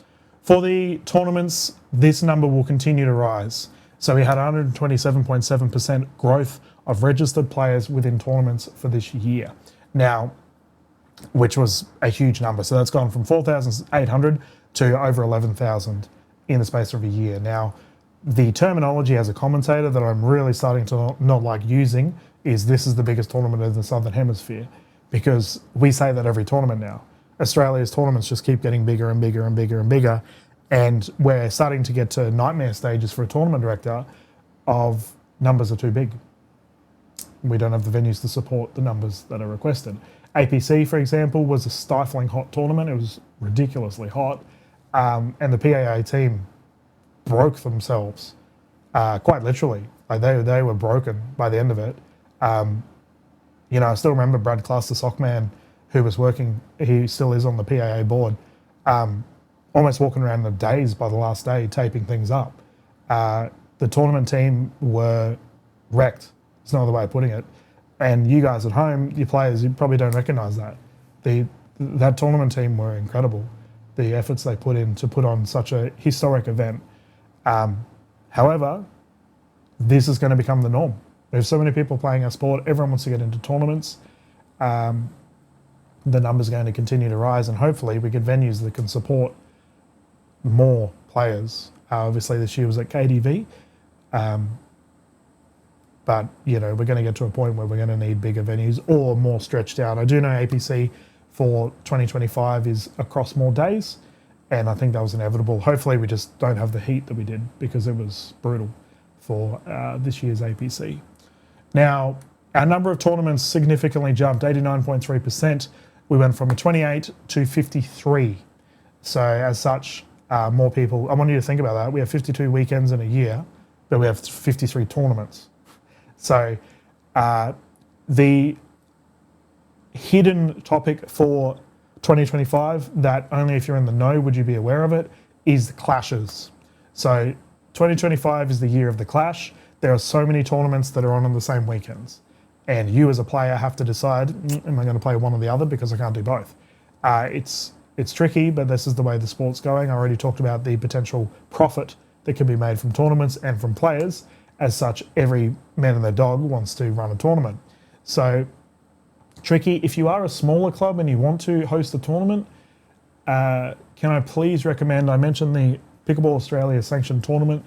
for the tournaments, this number will continue to rise. So we had 127.7% growth of registered players within tournaments for this year. Now, which was a huge number. So that's gone from 4,800 to over 11,000 in the space of a year. Now, the terminology as a commentator that I'm really starting to not like using is this is the biggest tournament in the Southern Hemisphere, because we say that every tournament now. Australia's tournaments just keep getting bigger and bigger and bigger and bigger, and we're starting to get to nightmare stages for a tournament director of numbers are too big. We don't have the venues to support the numbers that are requested. APC, for example, was a stifling hot tournament. It was ridiculously hot, and the PAA team broke themselves, quite literally. Like they were broken by the end of it. I still remember Brad Class, the sock man, who was working, he still is on the PAA board, almost walking around in a daze by the last day, taping things up. The tournament team were wrecked. There's no other way of putting it. And you guys at home, you players, you probably don't recognise that. That tournament team were incredible. The efforts they put in to put on such a historic event. However, this is going to become the norm. There's so many people playing our sport. Everyone wants to get into tournaments. The numbers are going to continue to rise, and hopefully we get venues that can support more players. Obviously, this year was at KDV. But, we're going to get to a point where we're going to need bigger venues or more stretched out. I do know APC for 2025 is across more days, and I think that was inevitable. Hopefully we just don't have the heat that we did, because it was brutal for this year's APC. Now, our number of tournaments significantly jumped, 89.3%. We went from 28 to 53. So as such, more people, I want you to think about that. We have 52 weekends in a year, but we have 53 tournaments. So the hidden topic for 2025 that only if you're in the know would you be aware of it is the clashes. So 2025 is the year of the clash. There are so many tournaments that are on the same weekends, and you as a player have to decide, am I going to play one or the other, because I can't do both. It's tricky, but this is the way the sport's going. I already talked about the potential profit that can be made from tournaments and from players. As such, every man and their dog wants to run a tournament. So tricky. If you are a smaller club and you want to host a tournament, can I please recommend, I mentioned the Pickleball Australia sanctioned tournament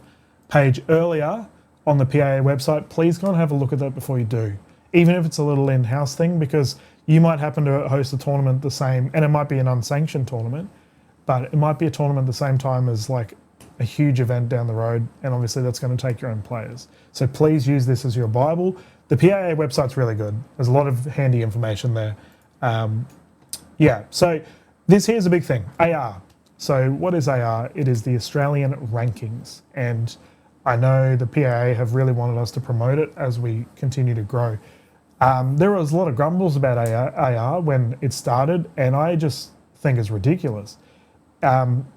page earlier on the PAA website. Please go and have a look at that before you do, even if it's a little in-house thing, because you might happen to host a tournament the same, and it might be an unsanctioned tournament, but it might be a tournament the same time as like a huge event down the road, and obviously that's going to take your own players. So please use this as your Bible. The PAA website's really good. There's a lot of handy information there. Yeah, so this here's a big thing, AR. So what is AR? It is the Australian rankings. And I know the PAA have really wanted us to promote it as we continue to grow. There was a lot of grumbles about AR when it started, and I just think it's ridiculous.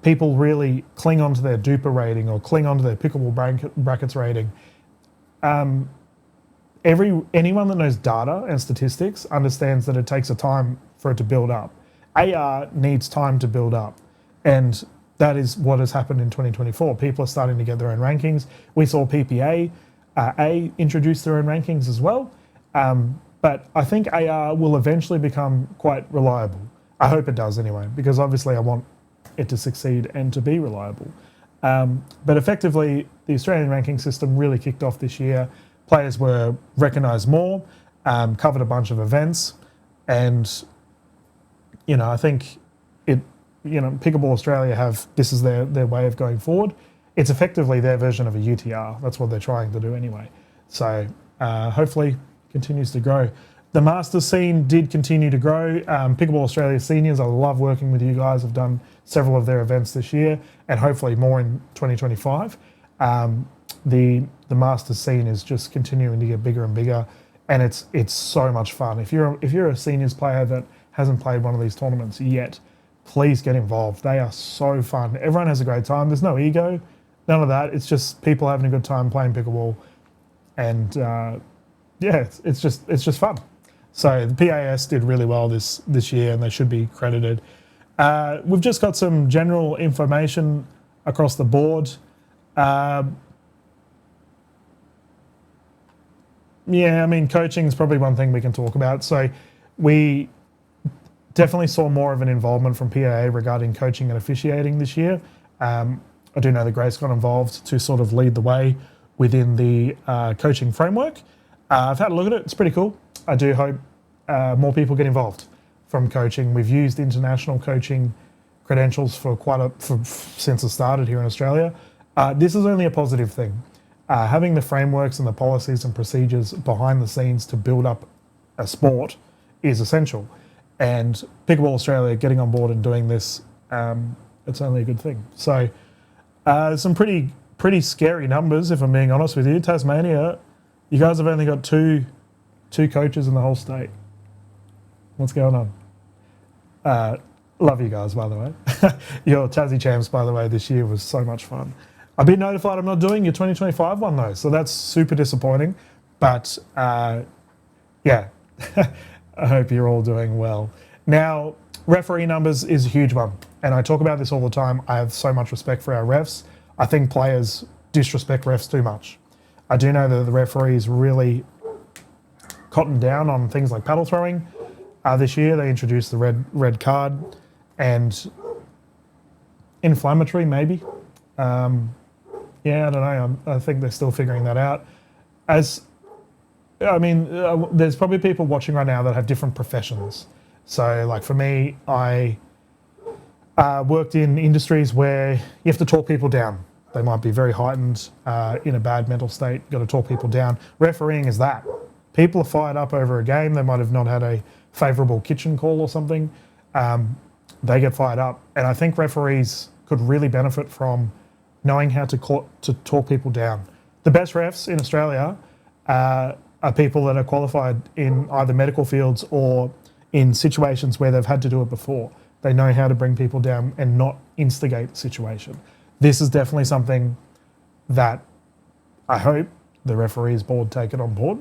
People really cling onto their duper rating or cling onto their pickleball brackets rating. Anyone that knows data and statistics understands that it takes a time for it to build up. AR needs time to build up, and that is what has happened in 2024. People are starting to get their own rankings. We saw PPA introduce their own rankings as well, but I think AR will eventually become quite reliable. I hope it does anyway, because obviously I want it to succeed and to be reliable. But effectively, the Australian ranking system really kicked off this year. Players were recognised more, covered a bunch of events, and I think Pickleball Australia this is their way of going forward. It's effectively their version of a UTR. That's what they're trying to do anyway. So hopefully it continues to grow. The Masters scene did continue to grow. Pickleball Australia seniors, I love working with you guys. I've done several of their events this year, and hopefully more in 2025. The Masters scene is just continuing to get bigger and bigger, and it's so much fun. If you're a seniors player that hasn't played one of these tournaments yet, please get involved. They are so fun. Everyone has a great time. There's no ego, none of that. It's just people having a good time playing pickleball, and it's just fun. So the PAS did really well this year, and they should be credited. We've just got some general information across the board. Coaching is probably one thing we can talk about. So we definitely saw more of an involvement from PAA regarding coaching and officiating this year. I do know that Grace got involved to sort of lead the way within the coaching framework. I've had a look at it. It's pretty cool. I do hope more people get involved from coaching. We've used international coaching credentials since it started here in Australia. This is only a positive thing. Having the frameworks and the policies and procedures behind the scenes to build up a sport is essential. And Pickleball Australia getting on board and doing this, it's only a good thing. So some pretty scary numbers, if I'm being honest with you. Tasmania, you guys have only got two coaches in the whole state. What's going on? Love you guys, by the way. Your Tassie Champs, by the way, this year was so much fun. I've been notified I'm not doing your 2025 one, though, so that's super disappointing. But, I hope you're all doing well. Now, referee numbers is a huge one, and I talk about this all the time. I have so much respect for our refs. I think players disrespect refs too much. I do know that the referees really cottoned down on things like paddle throwing. This year, they introduced the red card and inflammatory, maybe. I don't know. I think they're still figuring that out. There's probably people watching right now that have different professions. So, like for me, I worked in industries where you have to talk people down. They might be very heightened, in a bad mental state. You've got to talk people down. Refereeing is that. People are fired up over a game. They might have not had a favourable kitchen call or something. They get fired up. And I think referees could really benefit from knowing how to talk people down. The best refs in Australia are people that are qualified in either medical fields or in situations where they've had to do it before. They know how to bring people down and not instigate the situation. This is definitely something that I hope the referees board take it on board.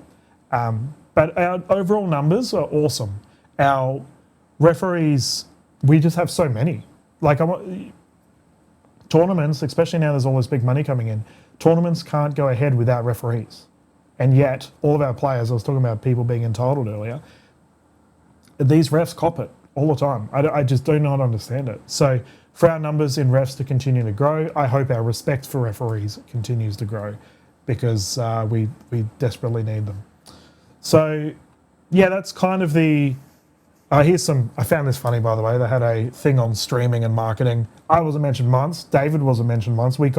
But our overall numbers are awesome. Our referees, we just have so many. Tournaments, especially now there's all this big money coming in, tournaments can't go ahead without referees. And yet, all of our players, I was talking about people being entitled earlier, these refs cop it all the time. I just do not understand it. So for our numbers in refs to continue to grow, I hope our respect for referees continues to grow, because we desperately need them. So, that's kind of the... I found this funny, by the way. They had a thing on streaming and marketing. I wasn't mentioned once. David wasn't mentioned once. We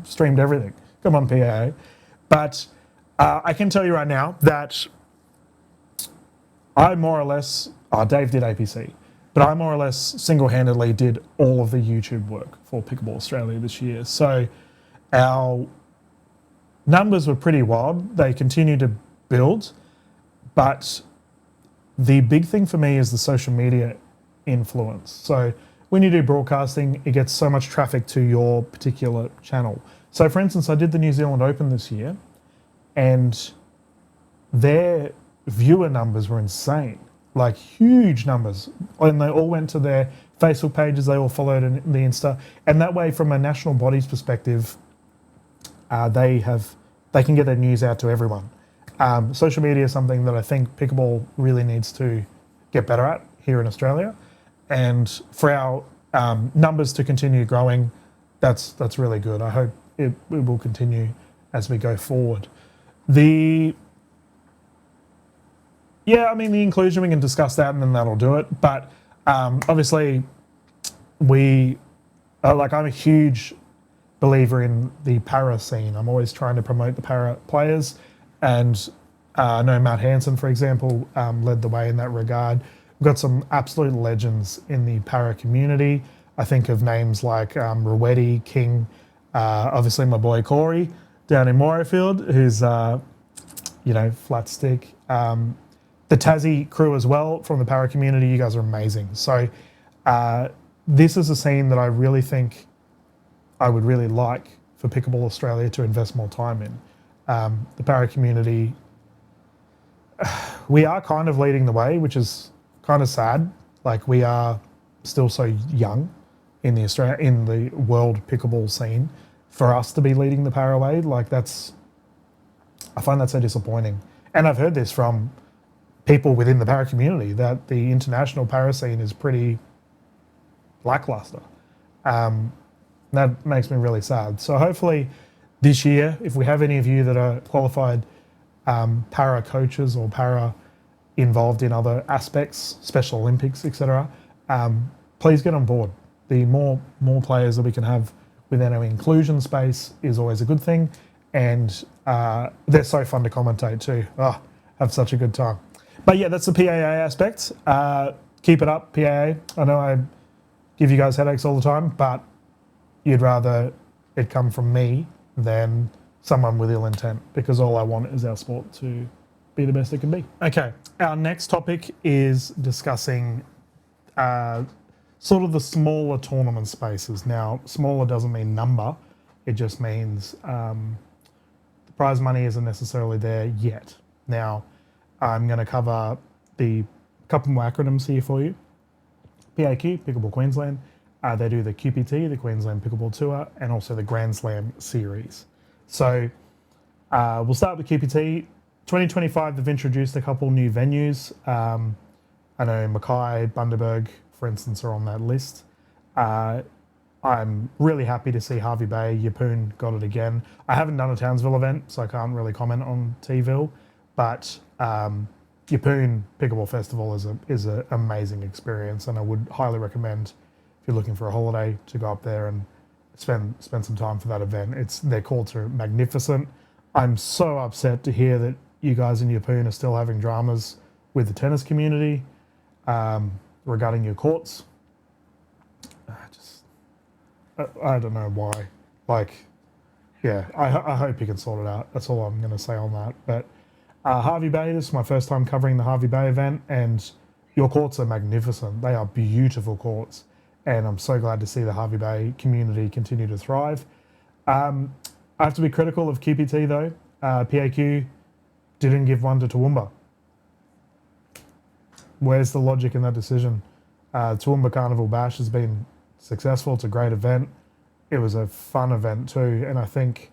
streamed everything. Come on, PAA. But I can tell you right now that I more or less... Dave did APC. but I more or less single-handedly did all of the YouTube work for Pickleball Australia this year. So our numbers were pretty wild. They continue to build, but the big thing for me is the social media influence. So when you do broadcasting, it gets so much traffic to your particular channel. So for instance, I did the New Zealand Open this year, and their viewer numbers were insane, like huge numbers. And they all went to their Facebook pages, they all followed in the Insta. And that way, from a national body's perspective, they can get their news out to everyone. Social media is something that I think pickleball really needs to get better at here in Australia. And for our numbers to continue growing, that's really good. I hope it will continue as we go forward. The inclusion, we can discuss that and then that'll do it. But obviously, I'm a huge believer in the para scene. I'm always trying to promote the para players. And I know Matt Hansen, for example, led the way in that regard. We've got some absolute legends in the para community. I think of names like Ruetti, King, obviously my boy Corey down in Morayfield, who's, flat stick. The Tassie crew as well from the para community, you guys are amazing. So this is a scene that I really think I would really like for Pickleball Australia to invest more time in. The para community, we are kind of leading the way, which is kind of sad. Like, we are still so young in the world pickleball scene for us to be leading the para way. Like, I find that so disappointing. And I've heard this from people within the para community, that the international para scene is pretty lackluster. That makes me really sad. So hopefully this year, if we have any of you that are qualified para coaches or para involved in other aspects, Special Olympics, etc., please get on board. The more players that we can have within our inclusion space is always a good thing. And they're so fun to commentate too. Oh, have such a good time. But yeah, that's the PAA aspect. Keep it up, PAA. I know I give you guys headaches all the time, but you'd rather it come from me than someone with ill intent, because all I want is our sport to be the best it can be. Okay, our next topic is discussing sort of the smaller tournament spaces. Now, smaller doesn't mean number. It just means the prize money isn't necessarily there yet. Now, I'm going to cover the couple more acronyms here for you. PAQ, Pickleball Queensland. They do the QPT, the Queensland Pickleball Tour, and also the Grand Slam Series. So we'll start with QPT. 2025, they've introduced a couple new venues. I know Mackay, Bundaberg, for instance, are on that list. I'm really happy to see Harvey Bay, Yeppoon got it again. I haven't done a Townsville event, so I can't really comment on T-ville, but Yeppoon Pickleball Festival is an amazing experience, and I would highly recommend, if you're looking for a holiday, to go up there and spend some time for that event. Their courts are magnificent. I'm so upset to hear that you guys in Yeppoon are still having dramas with the tennis community regarding your courts. I don't know why. Like, yeah, I hope you can sort it out. That's all I'm going to say on that. But Harvey Bay, this is my first time covering the Harvey Bay event, and your courts are magnificent. They are beautiful courts, and I'm so glad to see the Harvey Bay community continue to thrive. I have to be critical of QPT though. PAQ didn't give one to Toowoomba. Where's the logic in that decision? Toowoomba Carnival Bash has been successful. It's a great event. It was a fun event too, and I think,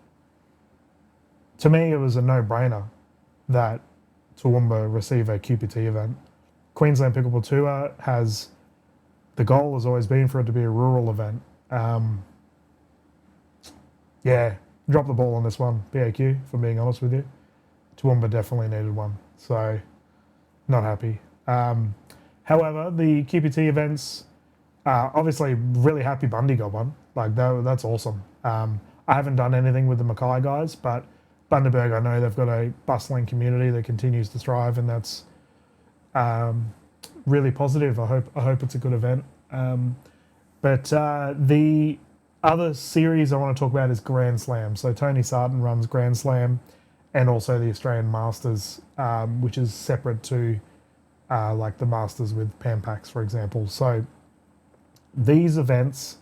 to me, it was a no-brainer that Toowoomba receive a QPT event. Queensland Pickleball Tour the goal has always been for it to be a rural event. Yeah, drop the ball on this one, PAQ, if I'm being honest with you. Toowoomba definitely needed one, so not happy. However, the QPT events, obviously really happy Bundy got one. Like, that's awesome. I haven't done anything with the Mackay guys, but Bundaberg, I know they've got a bustling community that continues to thrive, and that's really positive. I hope it's a good event. But the other series I want to talk about is Grand Slam. So Tony Sarton runs Grand Slam and also the Australian Masters, which is separate to like the Masters with Pampax, for example. So these events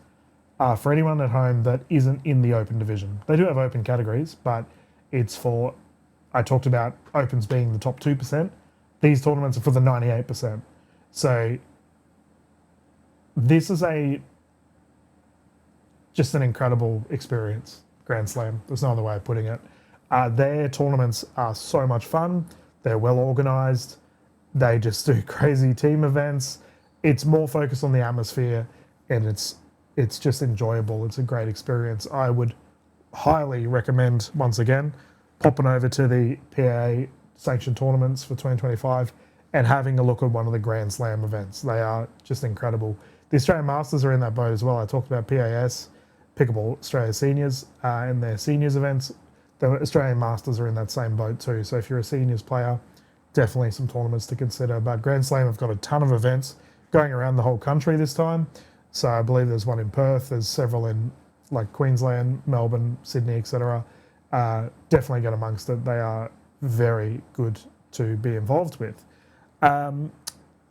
are for anyone at home that isn't in the open division. They do have open categories, but it's for, I talked about opens being the top 2%. These tournaments are for the 98%. So this is just an incredible experience, Grand Slam. There's no other way of putting it. Their tournaments are so much fun. They're well organised. They just do crazy team events. It's more focused on the atmosphere, and it's just enjoyable. It's a great experience. I would highly recommend, once again, popping over to the PAA sanctioned tournaments for 2025 and having a look at one of the Grand Slam events. They are just incredible. The Australian Masters are in that boat as well. I talked about PAS, Pickleball Australia Seniors, and their seniors events. The Australian Masters are in that same boat too. So if you're a seniors player, definitely some tournaments to consider. But Grand Slam have got a ton of events going around the whole country this time. So I believe there's one in Perth. There's several in like Queensland, Melbourne, Sydney, etc. Definitely get amongst it. They are very good to be involved with.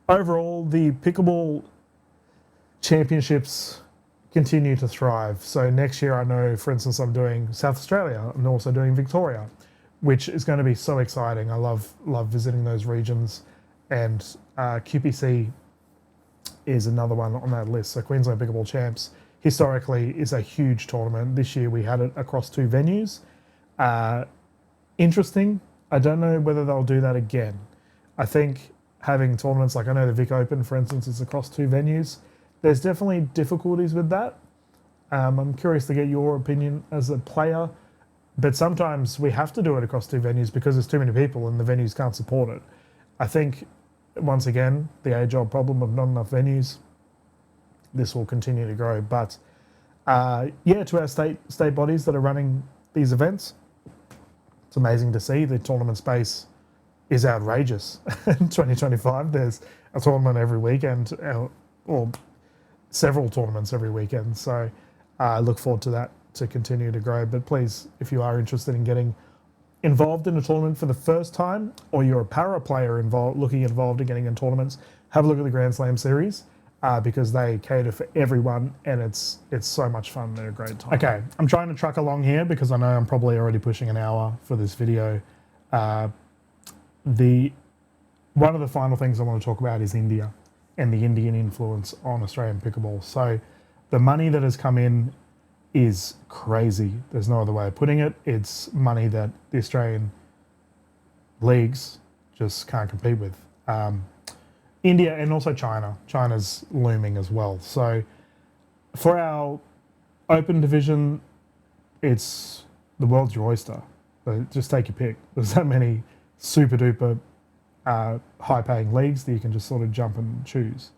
Overall, the pickleball championships continue to thrive. So next year, I know, for instance, I'm doing South Australia. I'm also doing Victoria, which is going to be so exciting. I love visiting those regions, and QPC is another one on that list. So Queensland Pickleball Champs historically is a huge tournament. This year we had it across 2 venues. Interesting. I don't know whether they'll do that again. I think having tournaments like, I know the Vic Open, for instance, is across 2 venues. There's definitely difficulties with that. I'm curious to get your opinion as a player, but sometimes we have to do it across 2 venues because there's too many people and the venues can't support it. I think, once again, the age-old problem of not enough venues, this will continue to grow. But yeah, to our state bodies that are running these events, it's amazing to see. The tournament space is outrageous. In 2025, there's a tournament every weekend, or several tournaments every weekend. So I look forward to that to continue to grow. But please, if you are interested in getting involved in a tournament for the first time, or you're a para player involved in getting in tournaments, have a look at the Grand Slam series because they cater for everyone, and it's so much fun. They're a great time. Okay, I'm trying to truck along here because I know I'm probably already pushing an hour for this video. One of the final things I want to talk about is India and the Indian influence on Australian pickleball. So the money that has come in is crazy. There's no other way of putting it. It's money that the Australian leagues just can't compete with. India and also China. China's looming as well. So for our open division, it's the world's your oyster. So just take your pick. There's that many super duper high-paying leagues that you can just sort of jump and choose.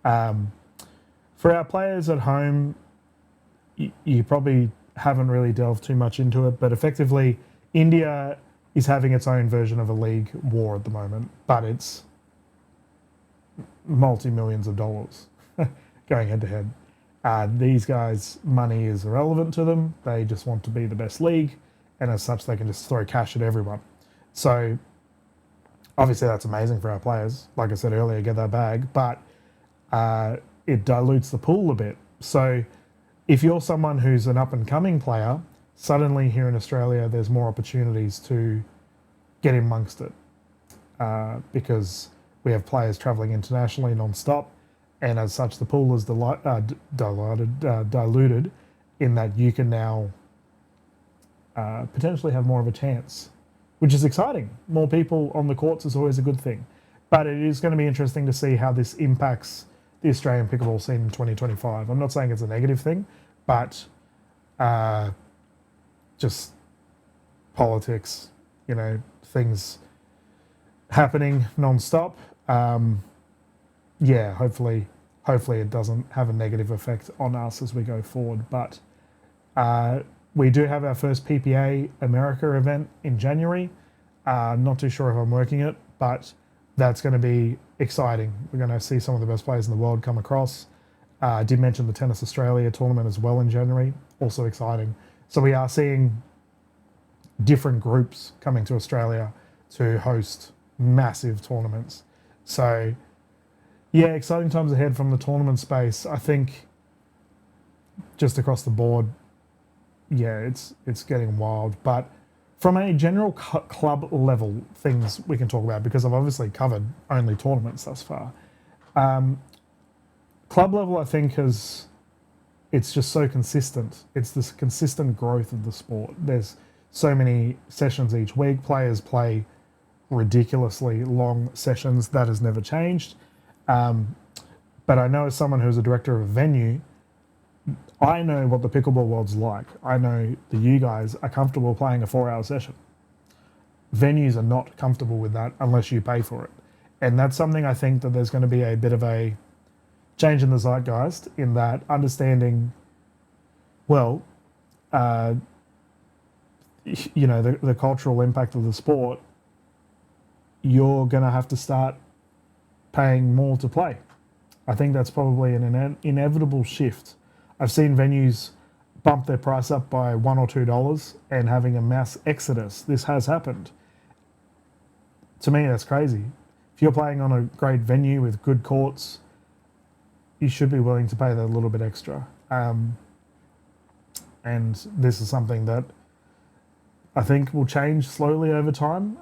For our players at home, you probably haven't really delved too much into it, but effectively, India is having its own version of a league war at the moment, but it's multi-millions of dollars going head-to-head. These guys, money is irrelevant to them. They just want to be the best league, and as such, they can just throw cash at everyone. So obviously that's amazing for our players. Like I said earlier, get that bag, but it dilutes the pool a bit. So if you're someone who's an up-and-coming player, suddenly here in Australia, there's more opportunities to get in amongst it because we have players travelling internationally non-stop, and as such, the pool is diluted in that you can now potentially have more of a chance, which is exciting. More people on the courts is always a good thing. But it is going to be interesting to see how this impacts the Australian pickleball scene in 2025. I'm not saying it's a negative thing, but just politics, things happening non-stop. Yeah, hopefully it doesn't have a negative effect on us as we go forward. But we do have our first PPA America event in January. Not too sure if I'm working it, but that's going to be exciting. We're going to see some of the best players in the world come across. I did mention the Tennis Australia tournament as well in January, also exciting. So we are seeing different groups coming to Australia to host massive tournaments. So yeah, exciting times ahead from the tournament space. I think just across the board, yeah, it's getting wild. But from a general club level, things we can talk about, because I've obviously covered only tournaments thus far. Club level, I think, it's just so consistent. It's this consistent growth of the sport. There's so many sessions each week. Players play ridiculously long sessions. That has never changed. But I know, as someone who's a director of a venue, I know what the pickleball world's like. I know that you guys are comfortable playing a 4-hour session. Venues are not comfortable with that unless you pay for it. And that's something I think that there's going to be a bit of a change in the zeitgeist, in that understanding, well, the cultural impact of the sport, you're going to have to start paying more to play. I think that's probably an inevitable shift. I've seen venues bump their price up by $1 or $2 and having a mass exodus. This has happened. To me, that's crazy. If you're playing on a great venue with good courts, you should be willing to pay that little bit extra. And this is something that I think will change slowly over time.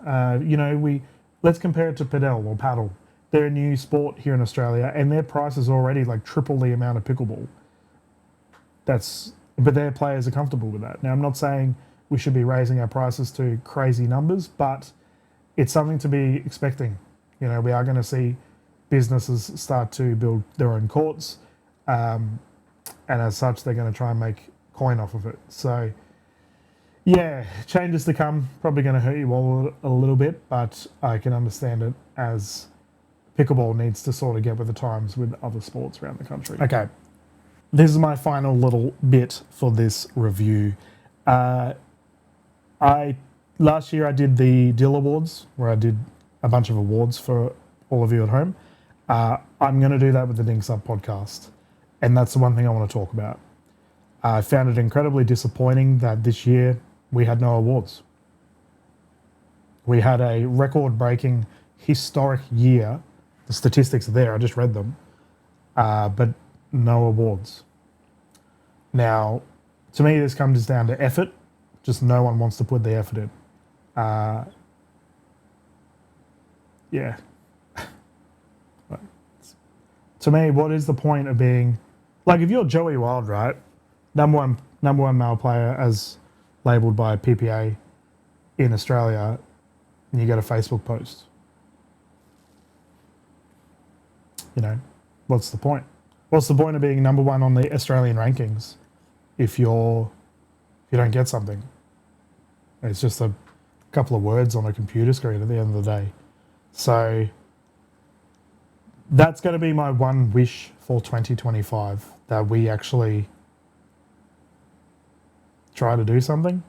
Let's compare it to padel or paddle. They're a new sport here in Australia, and their price is already like triple the amount of pickleball. But their players are comfortable with that. Now, I'm not saying we should be raising our prices to crazy numbers, but it's something to be expecting. We are going to see businesses start to build their own courts, and as such, they're going to try and make coin off of it. So, yeah, changes to come. Probably going to hurt you all a little bit, but I can understand it, as pickleball needs to sort of get with the times with other sports around the country. Okay, this is my final little bit for this review. Last year I did the Dill Awards, where I did a bunch of awards for all of you at home. I'm going to do that with the Dinks Up podcast, and that's the one thing I want to talk about. I found it incredibly disappointing that this year we had no awards. We had a record-breaking, historic year. The statistics are there, I just read them, but no awards. Now, to me, this comes down to effort. Just no one wants to put the effort in. Yeah. To me, what is the point of being, like, if you're Joey Wild, right, number one male player as labelled by PPA in Australia, and you get a Facebook post, what's the point? What's the point of being number one on the Australian rankings if you don't get something? It's just a couple of words on a computer screen at the end of the day. So that's going to be my one wish for 2025, that we actually try to do something.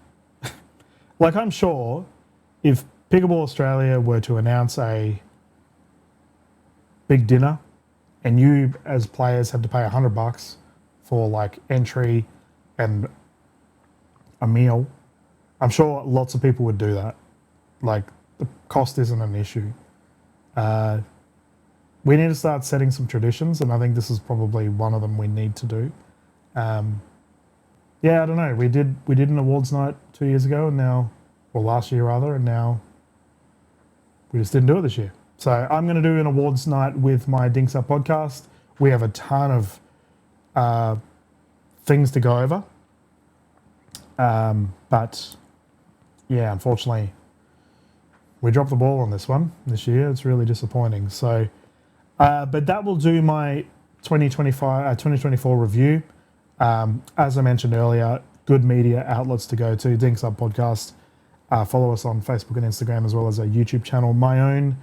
Like, I'm sure if Pickleball Australia were to announce a big dinner and you as players had to pay $100 for like entry and a meal, I'm sure lots of people would do that. Like, the cost isn't an issue. We need to start setting some traditions, and I think this is probably one of them we need to do. Yeah, I don't know. We did an awards night 2 years ago, and last year rather, and now we just didn't do it this year. So I'm going to do an awards night with my Dinks Up podcast. We have a ton of things to go over. But yeah, unfortunately, we dropped the ball on this one this year. It's really disappointing. So, but that will do my 2024 review. As I mentioned earlier, good media outlets to go to, Dinks Up Podcast. Follow us on Facebook and Instagram, as well as our YouTube channel. My own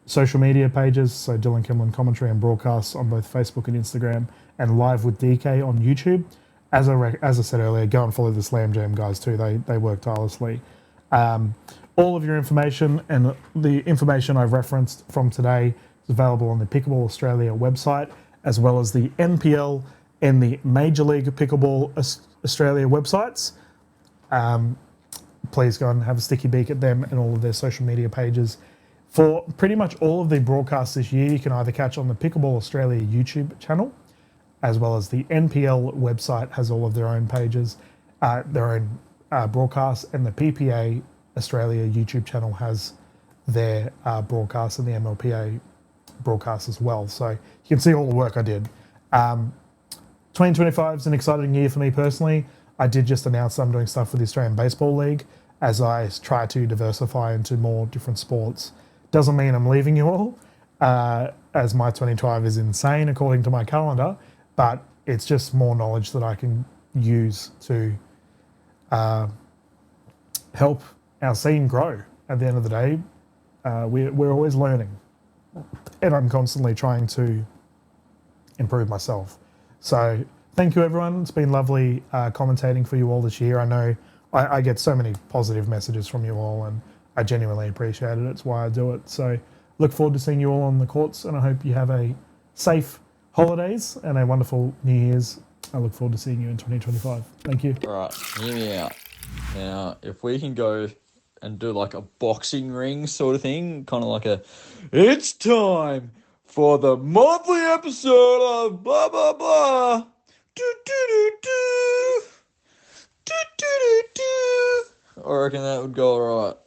social media pages, so Dylan Kimlin commentary and broadcasts on both Facebook and Instagram, and Live with DK on YouTube. As I said earlier, go and follow the Slam Jam guys too. They work tirelessly. All of your information and the information I've referenced from today is available on the Pickleball Australia website, as well as the NPL and the Major League Pickleball Australia websites. Please go and have a sticky beak at them and all of their social media pages. For pretty much all of the broadcasts this year, you can either catch on the Pickleball Australia YouTube channel, as well as the NPL website has all of their own pages, their own broadcasts, and the PPA Australia YouTube channel has their broadcasts and the MLPA broadcasts as well. So you can see all the work I did. 2025 is an exciting year for me personally. I did just announce I'm doing stuff with the Australian Baseball League as I try to diversify into more different sports. Doesn't mean I'm leaving you all, as my 2025 is insane according to my calendar, but it's just more knowledge that I can use to help our scene grow. At the end of the day, we're always learning, and I'm constantly trying to improve myself. So thank you, everyone. It's been lovely commentating for you all this year. I know I get so many positive messages from you all, and I genuinely appreciate it. It's why I do it. So look forward to seeing you all on the courts, and I hope you have a safe holidays and a wonderful New Year's. I look forward to seeing you in 2025. Thank you. All right, hear me out. Now, if we can go and do like a boxing ring sort of thing, kind of like it's time for the monthly episode of blah, blah, blah. Do, do, do, do. Do, do, do, do. I reckon that would go all right.